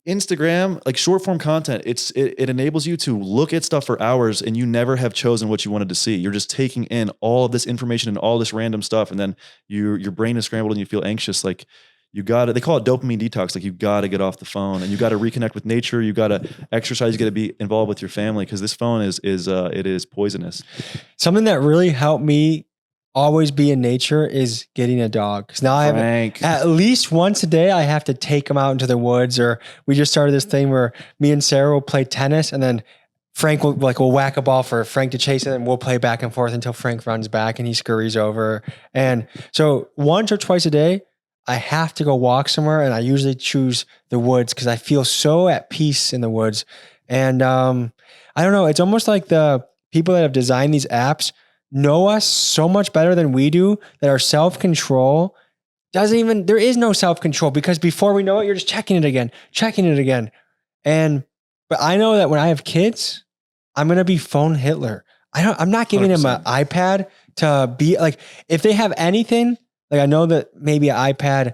Speaker 2: Instagram, like short form content, it enables you to look at stuff for hours and you never have chosen what you wanted to see. You're just taking in all of this information and all this random stuff. And then your brain is scrambled and you feel anxious. Like they call it dopamine detox. Like you got to get off the phone and you got to reconnect with nature. You got to exercise. You got to be involved with your family because this phone is poisonous. Something
Speaker 1: that really helped me always be in nature is getting a dog. Because now I have at least once a day, I have to take him out into the woods, or we just started this thing where me and Sarah will play tennis and then Frank will whack a ball for Frank to chase it, and we'll play back and forth until Frank runs back and he scurries over. And so once or twice a day, I have to go walk somewhere, and I usually choose the woods because I feel so at peace in the woods. And I don't know, it's almost like the people that have designed these apps know us so much better than we do that our self-control there is no self-control, because before we know it, you're just checking it again. But I know that when I have kids, I'm going to be phone Hitler. I'm not giving
Speaker 2: 100%.
Speaker 1: them an iPad to be like, if they have anything, like I know that maybe an iPad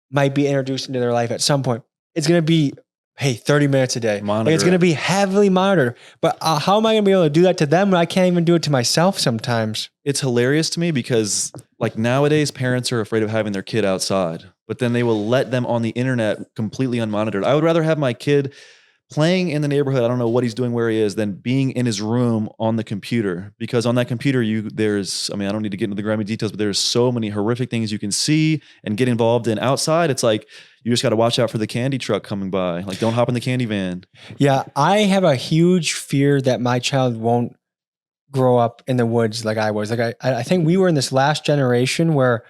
Speaker 1: might be introduced into their life at some point. It's going to be, hey, 30 minutes a day. Like, it's going to be heavily monitored. But how am I going to be able to do that to them when I can't even do it to myself sometimes?
Speaker 2: It's hilarious to me because like nowadays parents are afraid of having their kid outside, but then they will let them on the internet completely unmonitored. I would rather have my kid playing in the neighborhood, I don't know what he's doing, where he is, than being in his room on the computer. Because on that computer, I don't need to get into the grimy details, but there's so many horrific things you can see and get involved in. Outside, it's like, you just got to watch out for the candy truck coming by. Like, don't hop in the candy van.
Speaker 1: Yeah, I have a huge fear that my child won't grow up in the woods like I was. Like I think we were in this last generation where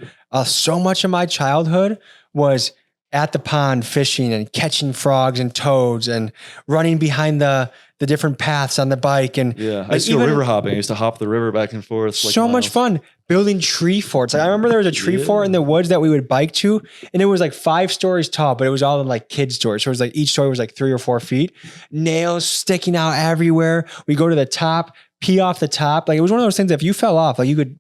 Speaker 1: so much of my childhood was at the pond fishing and catching frogs and toads and running behind the different paths on the bike. And
Speaker 2: yeah, I used to go river hopping. I used to hop the river back and forth.
Speaker 1: So much fun building tree forts. Like I remember there was a tree fort in the woods that we would bike to, and it was like 5 stories tall, but it was all in like kid stories. So it was like each story was like 3 or 4 feet, nails sticking out everywhere. We go to the top, pee off the top. Like it was one of those things that if you fell off, like you could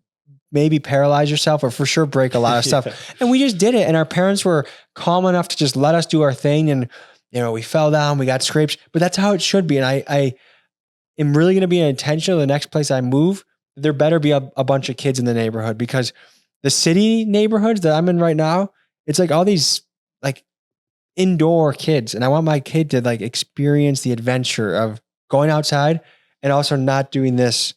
Speaker 1: maybe paralyze yourself or for sure break a lot of stuff. And we just did it. And our parents were calm enough to just let us do our thing. And, we fell down, we got scrapes, but that's how it should be. And I am really going to be intentional the next place I move. There better be a bunch of kids in the neighborhood, because the city neighborhoods that I'm in right now, it's like all these like indoor kids. And I want my kid to like experience the adventure of going outside and also not doing this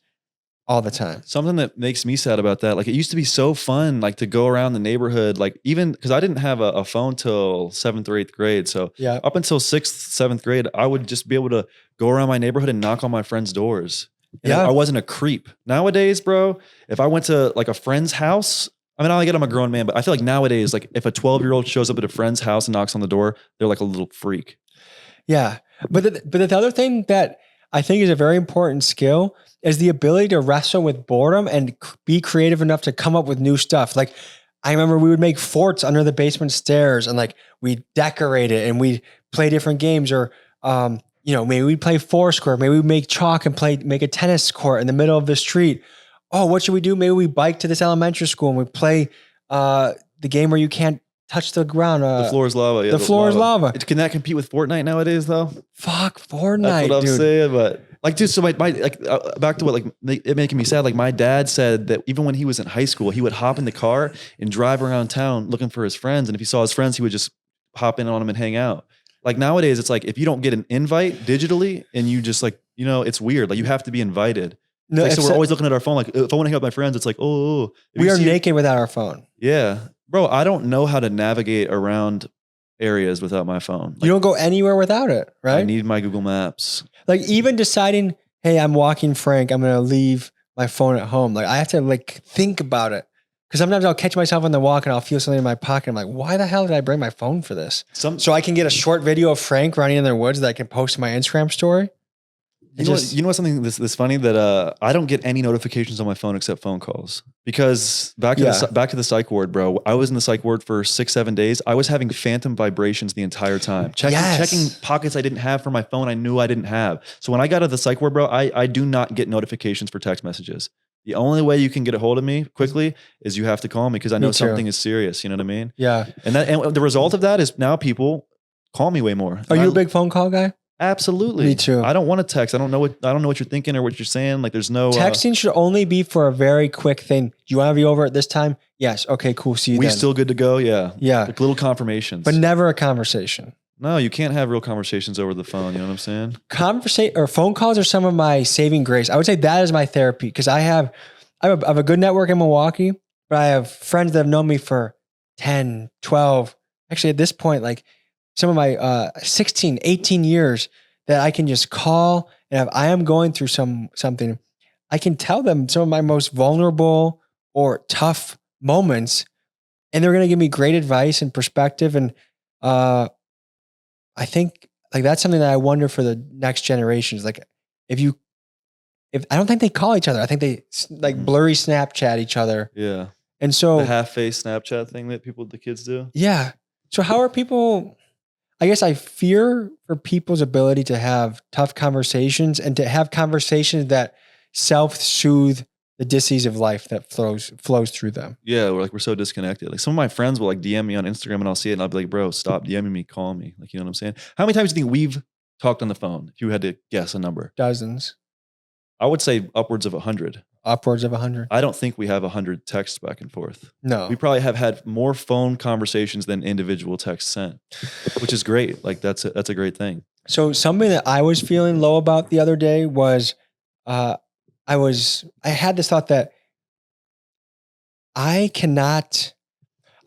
Speaker 1: all the time.
Speaker 2: Something that makes me sad about that, like it used to be so fun, like to go around the neighborhood, like even because I didn't have a phone till 7th or 8th grade. So up until 6th, 7th grade, I would just be able to go around my neighborhood and knock on my friends' doors. And I wasn't a creep. Nowadays, bro, if I went to like a friend's house, I mean, I get I'm a grown man, but I feel like nowadays, like if a 12-year-old shows up at a friend's house and knocks on the door, they're like a little freak.
Speaker 1: Yeah. But the other thing that I think is a very important skill is the ability to wrestle with boredom and be creative enough to come up with new stuff. Like I remember we would make forts under the basement stairs and like we decorate it and we play different games, or, maybe we'd play Foursquare. Maybe we'd make chalk and make a tennis court in the middle of the street. Oh, what should we do? Maybe we bike to this elementary school and we play the game where you can't touch the ground.
Speaker 2: The floor is lava. Yeah,
Speaker 1: the floor is lava.
Speaker 2: Can that compete with Fortnite nowadays though?
Speaker 1: Fuck Fortnite,
Speaker 2: That's what I'm
Speaker 1: dude.
Speaker 2: saying, but like, dude, so my back to what, like, it making me sad. Like my dad said that even when he was in high school, he would hop in the car and drive around town looking for his friends. And if he saw his friends, he would just hop in on them and hang out. Like nowadays, it's like, if you don't get an invite digitally and you just like, it's weird. Like you have to be invited. No, like, so we're always looking at our phone. Like if I want to hang out with my friends, it's like,
Speaker 1: we are naked without our phone.
Speaker 2: Yeah. Bro, I don't know how to navigate around areas without my phone. Like,
Speaker 1: you don't go anywhere without it, right?
Speaker 2: I need my Google Maps.
Speaker 1: Like even deciding, hey, I'm walking Frank, I'm going to leave my phone at home. Like I have to like think about it. Because sometimes I'll catch myself on the walk and I'll feel something in my pocket. I'm like, why the hell did I bring my phone for this? So I can get a short video of Frank running in the woods that I can post to my Instagram story.
Speaker 2: You know what? Something that's funny that I don't get any notifications on my phone except phone calls, because back to the psych ward, bro. I was in the psych ward for 6-7 days. I was having phantom vibrations the entire time, checking pockets I didn't have for my phone. I knew I didn't have. So when I got to the psych ward, bro, I do not get notifications for text messages. The only way you can get a hold of me quickly is you have to call me, because I know something is serious. You know what I mean?
Speaker 1: Yeah.
Speaker 2: And the result of that is now people call me way more.
Speaker 1: Are you a big phone call guy?
Speaker 2: Absolutely.
Speaker 1: Me too.
Speaker 2: I don't want to text. I don't know what you're thinking or what you're saying. Like there's no
Speaker 1: texting should only be for a very quick thing. Do you want to be over at this time? Yes. Okay, cool. See you then.
Speaker 2: We still good to go? Yeah.
Speaker 1: Yeah.
Speaker 2: Like little confirmations.
Speaker 1: But never a conversation.
Speaker 2: No, you can't have real conversations over the phone. You know what I'm saying?
Speaker 1: Phone calls are some of my saving grace. I would say that is my therapy, because I have a good network in Milwaukee, but I have friends that have known me for 10, 12, actually at this point, like some of my 16, 18 years that I can just call, and if I am going through something, I can tell them some of my most vulnerable or tough moments, and they're going to give me great advice and perspective. And I think like that's something that I wonder for the next generations. Like if I don't think they call each other, I think they like blurry Snapchat each other.
Speaker 2: Yeah.
Speaker 1: And so
Speaker 2: The half-face Snapchat thing that the kids do.
Speaker 1: yeah. So how are people? I guess I fear for people's ability to have tough conversations and to have conversations that self-soothe the disease of life that flows through them.
Speaker 2: Yeah, we're so disconnected. Like some of my friends will like DM me on Instagram and I'll see it and I'll be like, bro, stop DMing me, call me. Like, you know what I'm saying? How many times do you think we've talked on the phone? If you had to guess a number.
Speaker 1: Dozens.
Speaker 2: I would say upwards of 100.
Speaker 1: Upwards of 100.
Speaker 2: I don't think we have 100 texts back and forth.
Speaker 1: No.
Speaker 2: We probably have had more phone conversations than individual texts sent, which is great. Like that's a great thing.
Speaker 1: So something that I was feeling low about the other day was I had this thought that I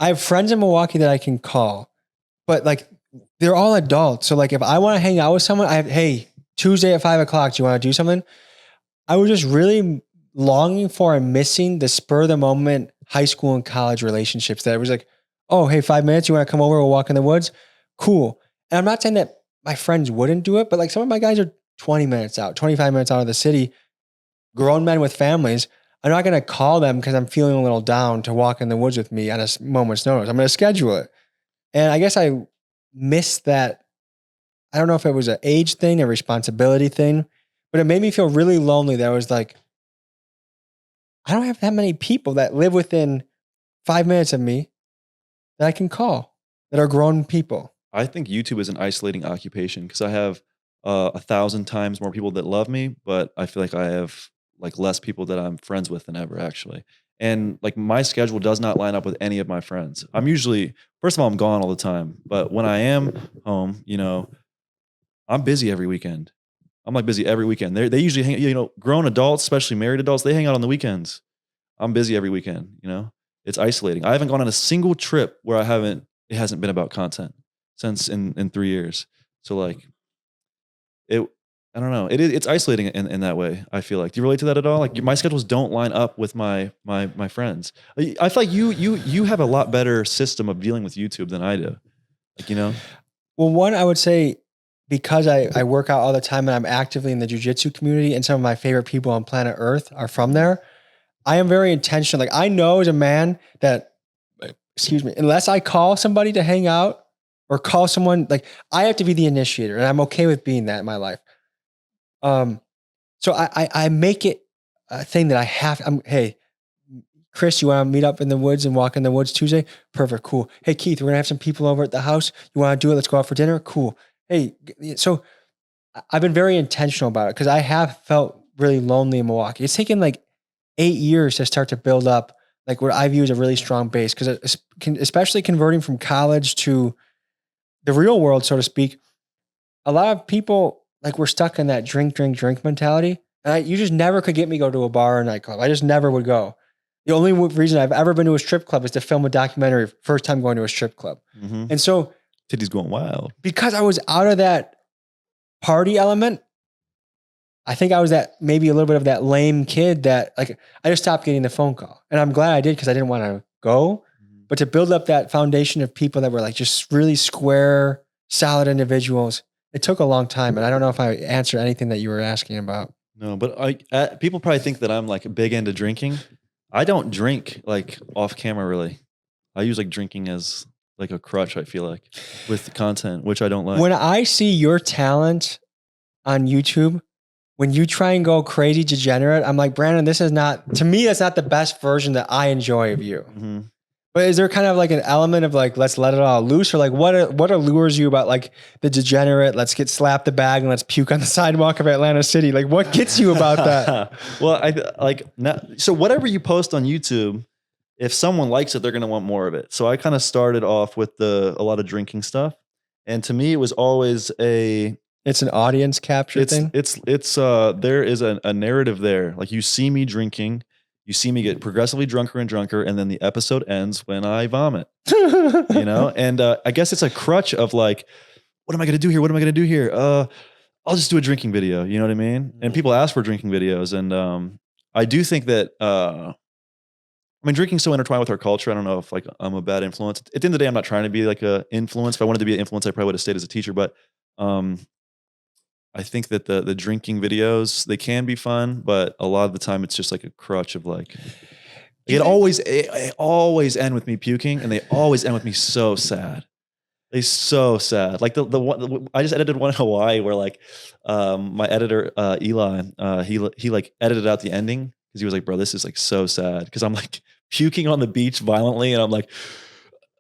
Speaker 1: have friends in Milwaukee that I can call, but like they're all adults. So like if I want to hang out with someone, hey, Tuesday at 5:00, do you want to do something? I was just really longing for and missing the spur of the moment high school and college relationships that it was like, oh, hey, 5 minutes, you want to come over, we'll walk in the woods? Cool. And I'm not saying that my friends wouldn't do it, but like some of my guys are 20 minutes out, 25 minutes out of the city, grown men with families. I'm not going to call them because I'm feeling a little down to walk in the woods with me on a moment's notice. I'm going to schedule it. And I guess I missed that. I don't know if it was an age thing, a responsibility thing, but it made me feel really lonely. That I was like, I don't have that many people that live within 5 minutes of me that I can call that are grown people.
Speaker 2: I think YouTube is an isolating occupation because I have 1,000 times more people that love me, but I feel like I have like less people that I'm friends with than ever actually. And like my schedule does not line up with any of my friends. I'm usually, first of all, I'm gone all the time, but when I am home, you know, I'm busy every weekend. I'm like busy every weekend. They usually hang, you know, grown adults, especially married adults, they hang out on the weekends. I'm busy every weekend, you know? It's isolating. I haven't gone on a single trip where it hasn't been about content since in 3 years. So like I don't know. It's isolating in that way, I feel like. Do you relate to that at all? Like my schedules don't line up with my friends. I feel like you have a lot better system of dealing with YouTube than I do. Like, you know?
Speaker 1: Well, one, I would say because I work out all the time and I'm actively in the jiu-jitsu community and some of my favorite people on planet Earth are from there, I am very intentional. Like I know as a man that, unless I call somebody to hang out or call someone, like I have to be the initiator and I'm okay with being that in my life. So I make it a thing that I have. Hey, Chris, you want to meet up in the woods and walk in the woods Tuesday? Perfect. Cool. Hey, Keith, we're going to have some people over at the house. You want to do it? Let's go out for dinner. Cool. Hey, so I've been very intentional about it because I have felt really lonely in Milwaukee. It's taken like 8 years to start to build up like what I view as a really strong base. Because especially converting from college to the real world, so to speak, a lot of people like we're stuck in that drink mentality. And you just never could get me to go to a bar or nightclub. I just never would go. The only reason I've ever been to a strip club is to film a documentary, first time going to a strip club.
Speaker 2: Mm-hmm.
Speaker 1: And so
Speaker 2: titties going wild. Because
Speaker 1: I was out of that party element, I think I was that maybe a little bit of that lame kid that like, I just stopped getting the phone call. And I'm glad I did because I didn't want to go. But to build up that foundation of people that were like just really square, solid individuals, it took a long time. And I don't know if I answered anything that you were asking about.
Speaker 2: No, but people probably think that I'm like big into drinking. I don't drink like off camera really. I use like drinking as like a crutch, I feel like, with content, which I don't like.
Speaker 1: When I see your talent on YouTube, when you try and go crazy degenerate, I'm like, Brandon, this is not, to me, that's not the best version that I enjoy of you.
Speaker 2: Mm-hmm.
Speaker 1: But is there kind of like an element of like, let's let it all loose? Or like, what allures you about like the degenerate, let's get slapped the bag and let's puke on the sidewalk of Atlanta City? Like what gets you about that?
Speaker 2: Well, so whatever you post on YouTube, if someone likes it, they're going to want more of it. So I kind of started off with a lot of drinking stuff. And to me, it was always
Speaker 1: it's an audience capture thing.
Speaker 2: There is a narrative there. Like you see me drinking, you see me get progressively drunker and drunker, and then the episode ends when I vomit. You know, and I guess it's a crutch of like, what am I going to do here? What am I going to do here? I'll just do a drinking video. You know what I mean? And people ask for drinking videos. And I do think that, I mean, drinking's so intertwined with our culture. I don't know if like I'm a bad influence. At the end of the day, I'm not trying to be like a influence. If I wanted to be an influence, I probably would have stayed as a teacher. But um, I think that the drinking videos, they can be fun, but a lot of the time it's just like a crutch of like, it always end with me puking, and they always end with me so sad. They so sad. Like the one I just edited one in Hawaii where like my editor Eli he like edited out the ending because he was like, bro, this is like so sad because I'm like puking on the beach violently, and I'm like,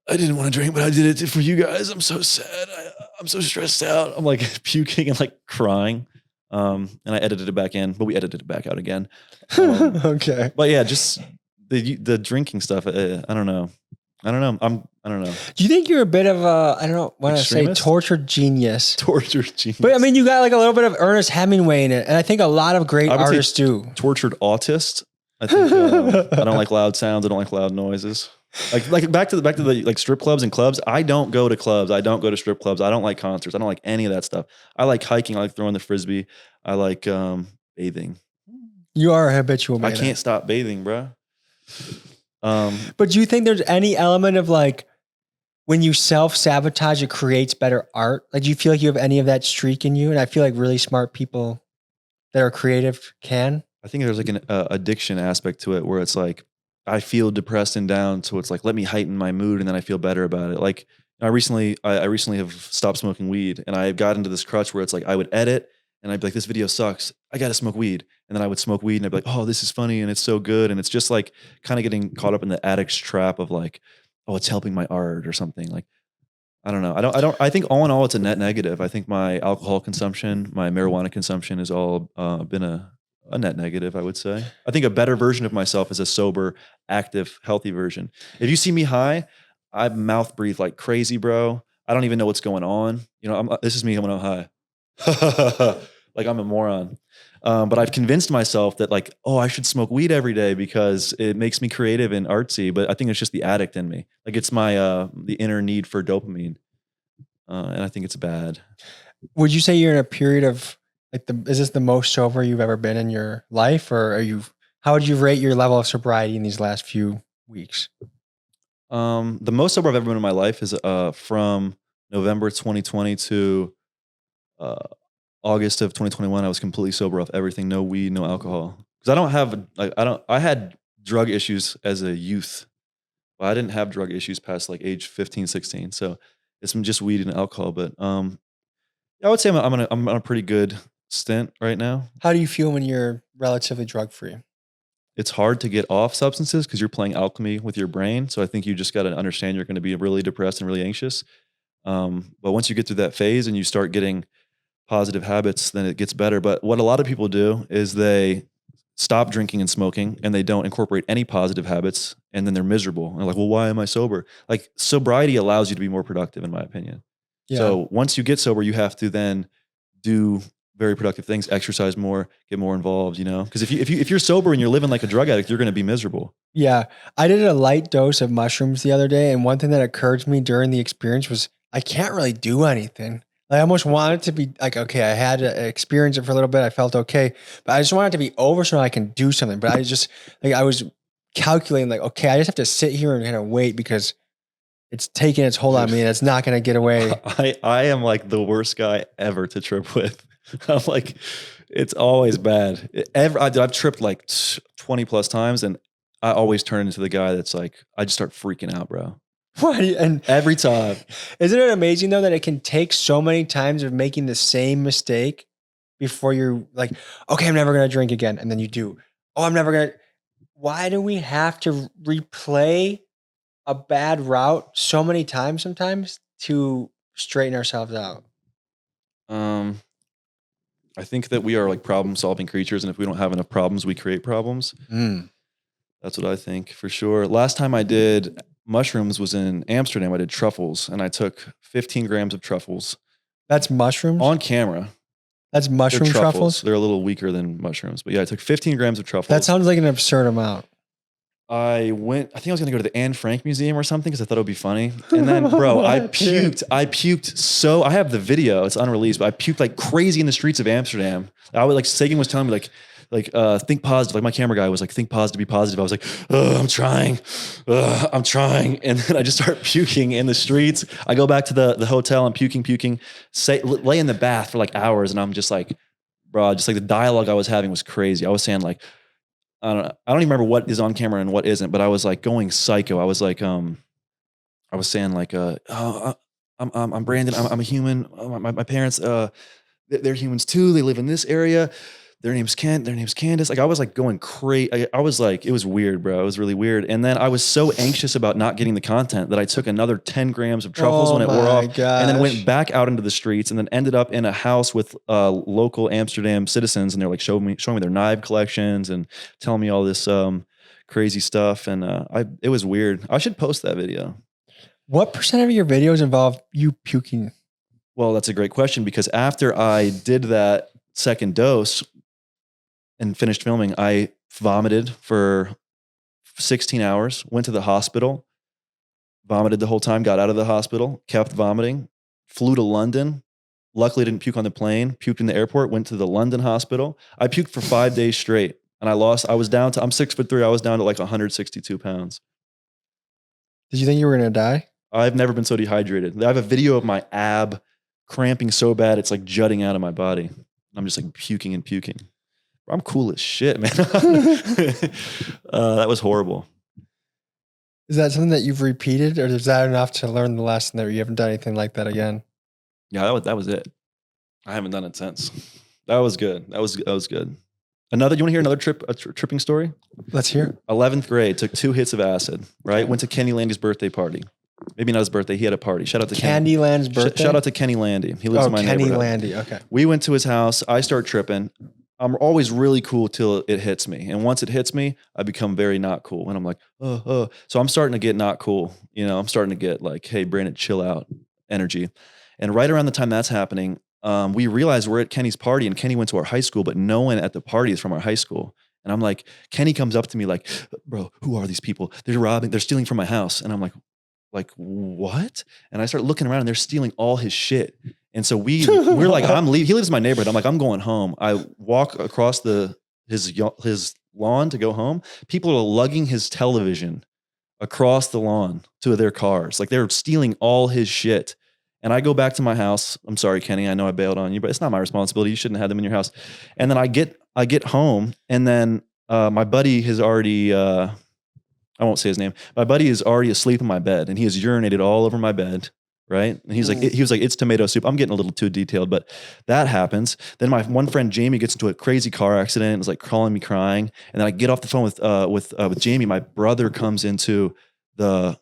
Speaker 2: I didn't want to drink, but I did it for you guys. I'm so sad. I'm so stressed out. I'm like puking and like crying. And I edited it back in, but we edited it back out again.
Speaker 1: Okay.
Speaker 2: But yeah, just the drinking stuff. I don't know. I don't know.
Speaker 1: Do you think you're a bit of a, I don't know, want to say
Speaker 2: Extremist?
Speaker 1: tortured genius?
Speaker 2: Tortured genius.
Speaker 1: But I mean, you got like a little bit of Ernest Hemingway in it. And I think a lot of great
Speaker 2: I would say
Speaker 1: artists do.
Speaker 2: tortured autist. I think I don't like loud sounds. I don't like loud noises. Like back to the like strip clubs and clubs. I don't go to clubs. I don't go to strip clubs. I don't like concerts. I don't like any of that stuff. I like hiking. I like throwing the frisbee. I like bathing.
Speaker 1: You are a habitual man.
Speaker 2: I can't stop bathing, bro.
Speaker 1: But do you think there's any element of like when you self-sabotage, it creates better art? Like, do you feel like you have any of that streak in you? And I feel like really smart people that are creative can.
Speaker 2: I think there's like an addiction aspect to it where it's like I feel depressed and down, so it's like let me heighten my mood and then I feel better about it. Like I recently have stopped smoking weed, and I got into this crutch where it's like I would edit and I'd be like, this video sucks, I gotta smoke weed. And then I would smoke weed and I'd be like, oh, this is funny and it's so good. And it's just like kind of getting caught up in the addict's trap of like, oh, it's helping my art or something. Like, I don't know. I think all in all, it's a net negative. I think my alcohol consumption, my marijuana consumption has all been a net negative, I would say. I think a better version of myself is a sober, active, healthy version. If you see me high, I mouth breathe like crazy, bro. I don't even know what's going on. You know, this is me when I'm high. Like I'm a moron. But I've convinced myself that like, oh, I should smoke weed every day because it makes me creative and artsy. But I think it's just the addict in me. Like it's my the inner need for dopamine, and I think it's bad.
Speaker 1: Would you say you're in a period of like is this the most sober you've ever been in your life, or are you? How would you rate your level of sobriety in these last few weeks?
Speaker 2: The most sober I've ever been in my life is from November 2020 to August of 2021. I was completely sober off everything, no weed, no alcohol. Because I don't have like I had drug issues as a youth. But I didn't have drug issues past like age 15, 16. So it's just weed and alcohol. But I would say I'm on a pretty good stint right now.
Speaker 1: How do you feel when you're relatively drug free?
Speaker 2: It's hard to get off substances because you're playing alchemy with your brain. So I think you just got to understand you're going to be really depressed and really anxious. But once you get through that phase and you start getting positive habits, then it gets better. But what a lot of people do is they stop drinking and smoking and they don't incorporate any positive habits, and then they're miserable. And they're like, well, why am I sober? Like sobriety allows you to be more productive, in my opinion. Yeah. So once you get sober, you have to then do very productive things, exercise more, get more involved, you know? Because if you're sober and you're living like a drug addict, you're going to be miserable. Yeah.
Speaker 1: I did a light dose of mushrooms the other day, and one thing that occurred to me during the experience was I can't really do anything. I almost wanted to be like, okay, I had to experience it for a little bit. I felt okay, but I just wanted it to be over so I can do something. But I just, like, I was calculating like, okay, I just have to sit here and kind of wait because it's taking its hold on me and it's not going to get away.
Speaker 2: I am like the worst guy ever to trip with. I'm like, it's always bad. I've tripped like 20 plus times, and I always turn into the guy that's like, I just start freaking out, bro.
Speaker 1: What? And
Speaker 2: every time.
Speaker 1: Isn't it amazing though that it can take so many times of making the same mistake before you're like, okay, I'm never going to drink again. And then you do. Oh, I'm never going to. Why do we have to replay a bad route so many times sometimes to straighten ourselves out?
Speaker 2: I think that we are like problem solving creatures. And if we don't have enough problems, we create problems. That's what I think for sure. Last time I did mushrooms was in Amsterdam. I did truffles, and I took 15 grams of truffles.
Speaker 1: That's mushrooms?
Speaker 2: On camera.
Speaker 1: That's mushroom truffles?
Speaker 2: They're a little weaker than mushrooms, but yeah, I took 15 grams of truffles.
Speaker 1: That sounds like an absurd amount.
Speaker 2: I think I was gonna go to the Anne Frank Museum or something because I thought it would be funny. And then, bro, I puked so, I have the video, it's unreleased, but I puked like crazy in the streets of Amsterdam. I was like, Sagan was telling me think positive. Like my camera guy was like, think positive, be positive. I was like, I'm trying. And then I just start puking in the streets. I go back to the hotel, I'm puking, lay in the bath for like hours. And I'm just like, bro, just like the dialogue I was having was crazy. I was saying like, I don't even remember what is on camera and what isn't, but I was like going psycho. I was like, I was saying like, I'm Brandon. I'm a human. My parents, they're humans too. They live in this area. Their name's Kent. Their name's Candace. Like I was like going crazy. I was like, it was weird, bro. It was really weird. And then I was so anxious about not getting the content that I took another 10 grams of truffles when it wore off, and then went back out into the streets, and then ended up in a house with local Amsterdam citizens, and they're like showing me their knife collections and telling me all this crazy stuff. And it was weird. I should post that video.
Speaker 1: What percent of your videos involve you puking?
Speaker 2: Well, that's a great question, because after I did that second dose and finished filming, I vomited for 16 hours, went to the hospital, vomited the whole time, got out of the hospital, kept vomiting, flew to London. Luckily, didn't puke on the plane, puked in the airport, went to the London hospital. I puked for 5 days straight, and I'm 6'3", I was down to like 162 pounds.
Speaker 1: Did you think you were going to die?
Speaker 2: I've never been so dehydrated. I have a video of my ab cramping so bad, it's like jutting out of my body. I'm just like puking and puking. I'm cool as shit, man. That was horrible.
Speaker 1: Is that something that you've repeated, or is that enough to learn the lesson that you haven't done anything like that again?
Speaker 2: Yeah, that was it. I haven't done it since. That was good. That was good. You want to hear another tripping story?
Speaker 1: Let's hear.
Speaker 2: 11th grade, took 2 hits of acid, right? Went to Kenny Landy's birthday party. Maybe not his birthday. He had a party. Shout out to
Speaker 1: Candy Land's birthday?
Speaker 2: Shout out to Kenny Landy. He lives in my neighborhood.
Speaker 1: Kenny Landy. Okay.
Speaker 2: We went to his house. I start tripping. I'm always really cool till it hits me. And once it hits me, I become very not cool. And I'm like, So I'm starting to get not cool. I'm starting to get like, hey, Brandon, chill out energy. And right around the time that's happening, we realized we're at Kenny's party, and Kenny went to our high school, but no one at the party is from our high school. And I'm like, Kenny comes up to me like, bro, who are these people? They're stealing from my house. And I'm like, what? And I start looking around, and they're stealing all his shit. And so we're like, I'm leaving. He lives in my neighborhood. I'm like, I'm going home. I walk across his lawn to go home. People are lugging his television across the lawn to their cars. Like they're stealing all his shit. And I go back to my house. I'm sorry, Kenny. I know I bailed on you, but it's not my responsibility. You shouldn't have them in your house. And then I get home, and then my buddy has already, I won't say his name. My buddy is already asleep in my bed, and he has urinated all over my bed. Right. And he was like, it's tomato soup. I'm getting a little too detailed, but that happens. Then my one friend, Jamie, gets into a crazy car accident and is like calling me crying. And then I get off the phone with Jamie. My brother comes into the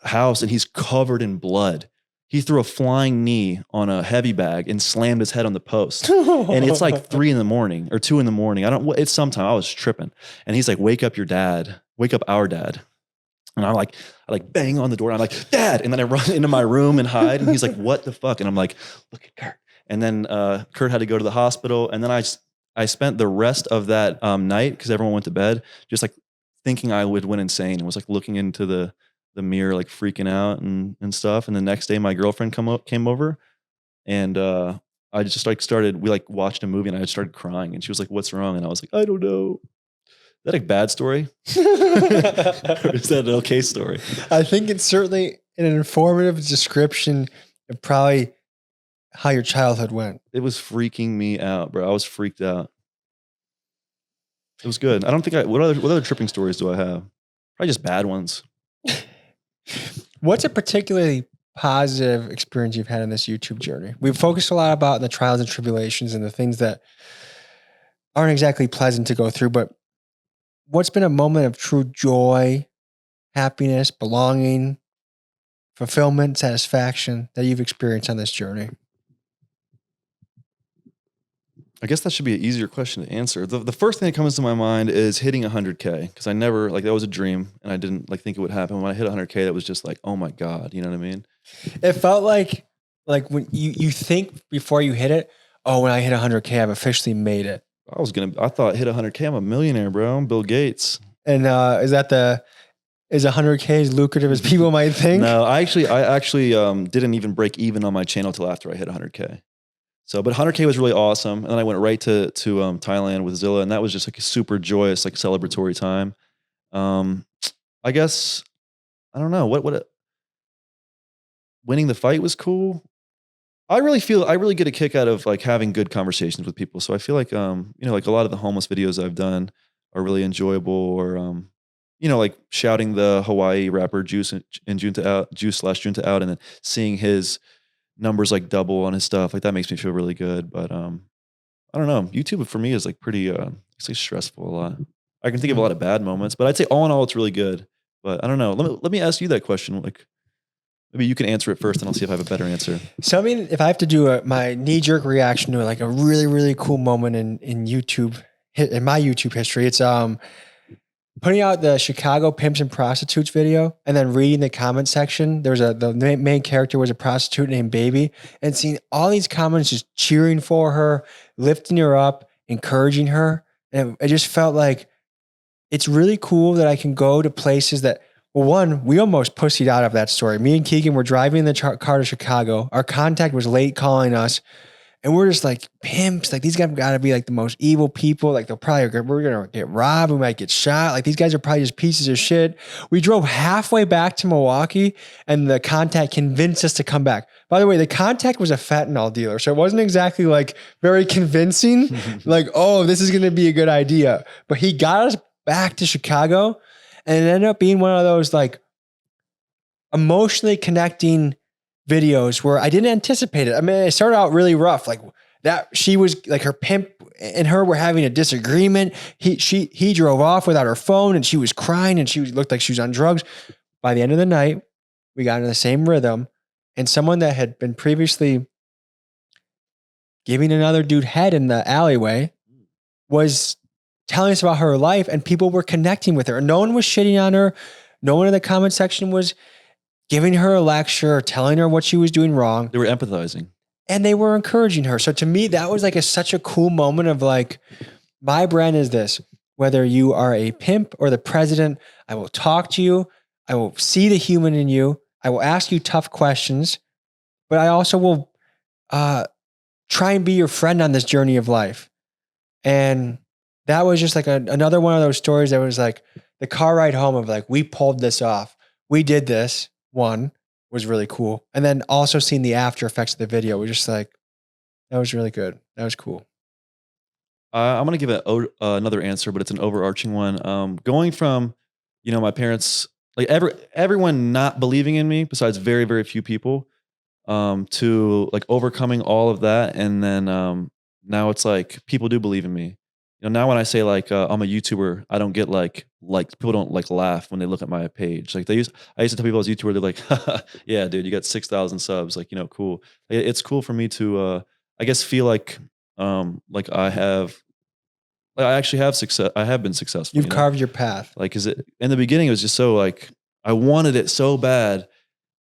Speaker 2: house, and he's covered in blood. He threw a flying knee on a heavy bag and slammed his head on the post. And it's like 3 a.m. or 2 a.m. It's sometime. I was tripping. And he's like, wake up our dad. And I bang on the door, and I'm like, Dad. And then I run into my room and hide. And he's like, what the fuck? And I'm like, look at Kurt. And then Kurt had to go to the hospital. And then I spent the rest of that night, because everyone went to bed, just like thinking I went insane, and was like looking into the mirror, like freaking out and stuff. And the next day my girlfriend came over, and I just like we like watched a movie, and I just started crying, and she was like, what's wrong? And I was like, I don't know. Is that a bad story? Or is that an okay story?
Speaker 1: I think it's certainly an informative description of probably how your childhood went.
Speaker 2: It was freaking me out, bro. I was freaked out. It was good. I don't think what other tripping stories do I have? Probably just bad ones.
Speaker 1: What's a particularly positive experience you've had in this YouTube journey? We've focused a lot about the trials and tribulations and the things that aren't exactly pleasant to go through, but what's been a moment of true joy, happiness, belonging, fulfillment, satisfaction that you've experienced on this journey?
Speaker 2: I guess that should be an easier question to answer. The first thing that comes to my mind is hitting 100K, because I never, that was a dream, and I didn't think it would happen. When I hit 100K, that was just like, oh my God, you know what I mean?
Speaker 1: It felt like when you think before you hit it, oh, when I hit 100K, I've officially made it.
Speaker 2: I thought hit 100K, I'm a millionaire, bro. I'm Bill Gates.
Speaker 1: And is 100K as lucrative as people might think?
Speaker 2: No, I actually didn't even break even on my channel till after I hit 100K. So, but 100K was really awesome. And then I went right to Thailand with Zilla, and that was just like a super joyous, like celebratory time. I guess, I don't know winning the fight was cool. I really get a kick out of like having good conversations with people. So I feel like, like a lot of the homeless videos I've done are really enjoyable, or, like shouting the Hawaii rapper Juice and Junta out, Juice/Junta out, and then seeing his numbers like double on his stuff. Like that makes me feel really good. But, I don't know. YouTube for me is like pretty, it's like stressful a lot. I can think of a lot of bad moments, but I'd say all in all, it's really good. But I don't know. Let me ask you that question. Like, maybe you can answer it first, and I'll see if I have a better answer.
Speaker 1: So I mean, if I have to do my knee-jerk reaction to like a really, really cool moment in YouTube, in my YouTube history, it's putting out the Chicago Pimps and Prostitutes video, and then reading the comment section. There was the main character was a prostitute named Baby, and seeing all these comments just cheering for her, lifting her up, encouraging her. And it just felt like it's really cool that I can go to places that, well, one, we almost pussied out of that story. Me and Keegan were driving in the car to Chicago. Our contact was late calling us. And we're just like, pimps, like these guys gotta be like the most evil people. Like we're gonna get robbed, we might get shot. Like these guys are probably just pieces of shit. We drove halfway back to Milwaukee, and the contact convinced us to come back. By the way, the contact was a fentanyl dealer. So it wasn't exactly like very convincing, like, oh, this is gonna be a good idea. But he got us back to Chicago, and it ended up being one of those like emotionally connecting videos where I didn't anticipate it. I mean, it started out really rough. Like that, she was like, her pimp and her were having a disagreement. He drove off without her phone, and she was crying, and looked like she was on drugs. By the end of the night, we got into the same rhythm, and someone that had been previously giving another dude head in the alleyway was telling us about her life, and people were connecting with her. No one was shitting on her. No one in the comment section was giving her a lecture, telling her what she was doing wrong.
Speaker 2: They were empathizing.
Speaker 1: And they were encouraging her. So to me, that was like such a cool moment of like, my brand is this. Whether you are a pimp or the president, I will talk to you. I will see the human in you. I will ask you tough questions. But I also will try and be your friend on this journey of life. And that was just like another one of those stories that was like the car ride home of like, we pulled this off. We did this. One was really cool. And then also seeing the after effects of the video was just like, that was really good. That was cool.
Speaker 2: I'm going to give another answer, but it's an overarching one. Going from, my parents, like everyone not believing in me besides very, very few people, to like overcoming all of that. And then now it's like people do believe in me. Now when I say like I'm a YouTuber, I don't get like people don't like laugh when they look at my page. Like I used to tell people I was a YouTuber, they're like, yeah, dude, you got 6,000 subs. Like, cool. It's cool for me to, I guess, feel like I actually have success. I have been successful.
Speaker 1: You've carved your path.
Speaker 2: Like, in the beginning, it was just so like, I wanted it so bad,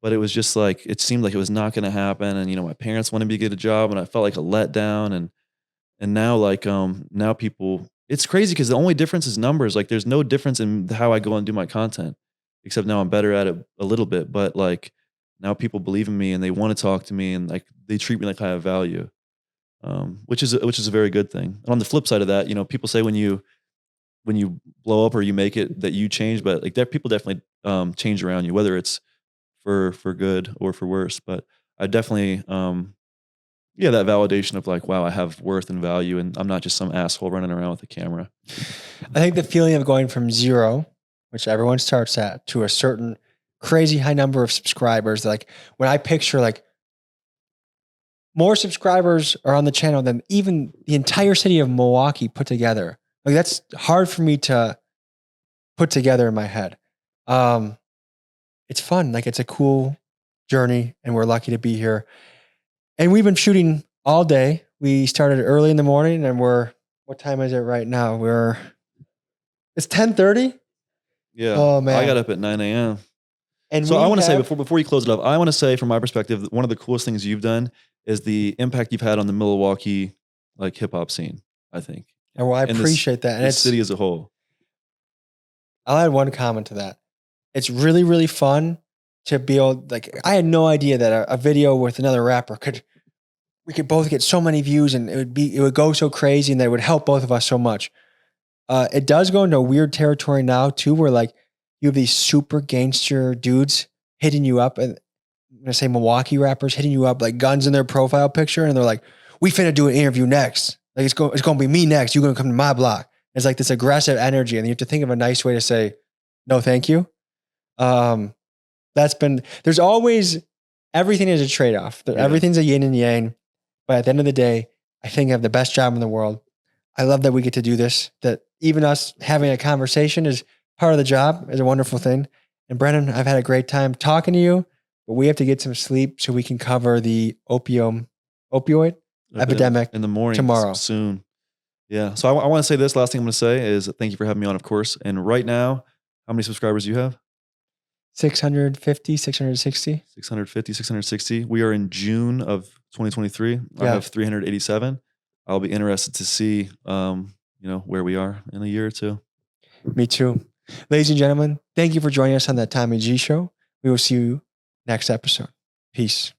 Speaker 2: but it was just like, it seemed like it was not going to happen. And, my parents wanted me to get a job, and I felt like a letdown. And now like, now people, it's crazy because the only difference is numbers. Like there's no difference in how I go and do my content, except now I'm better at it a little bit. But like now people believe in me, and they want to talk to me, and like they treat me like I have value, which is a very good thing. And on the flip side of that, people say when you blow up or you make it that you change, but like people definitely change around you, whether it's for good or for worse. But I definitely that validation of like, wow, I have worth and value, and I'm not just some asshole running around with a camera.
Speaker 1: I think the feeling of going from 0, which everyone starts at, to a certain crazy high number of subscribers. Like when I picture like more subscribers are on the channel than even the entire city of Milwaukee put together. Like that's hard for me to put together in my head. It's fun. Like it's a cool journey, and we're lucky to be here. And we've been shooting all day. We started early in the morning, and what time is it right now? It's 10:30.
Speaker 2: Yeah.
Speaker 1: Oh man.
Speaker 2: I got up at 9 a.m.
Speaker 1: And
Speaker 2: so I want to say before you close it up, I want to say from my perspective, one of the coolest things you've done is the impact you've had on the Milwaukee like hip hop scene, I think.
Speaker 1: And well, I appreciate that. And
Speaker 2: it's city as a whole.
Speaker 1: I'll add one comment to that. It's really, really fun to be able, like, I had no idea that a video with another rapper we could both get so many views and it would go so crazy and that it would help both of us so much. It does go into a weird territory now too, where like you have these super gangster dudes hitting you up, and I'm gonna say Milwaukee rappers hitting you up like guns in their profile picture, and they're like, "We finna do an interview next. Like it's gonna be me next. You're gonna come to my block." It's like this aggressive energy, and you have to think of a nice way to say, "No, thank you." There's always, everything is a trade off.
Speaker 2: Yeah.
Speaker 1: Everything's a yin and yang. But at the end of the day, I think I have the best job in the world. I love that we get to do this, that even us having a conversation is part of the job, is a wonderful thing. And Brennan, I've had a great time talking to you, but we have to get some sleep so we can cover the opioid epidemic
Speaker 2: in the morning
Speaker 1: tomorrow.
Speaker 2: soon. Yeah. So I want to say this last thing I'm going to say is thank you for having me on, of course. And right now, how many subscribers do you have?
Speaker 1: 650, 660.
Speaker 2: 650, 660. We are in June of 2023. I have 387. I'll be interested to see, where we are in a year or two.
Speaker 1: Me too. Ladies and gentlemen, thank you for joining us on that Tommy G Show. We will see you next episode. Peace.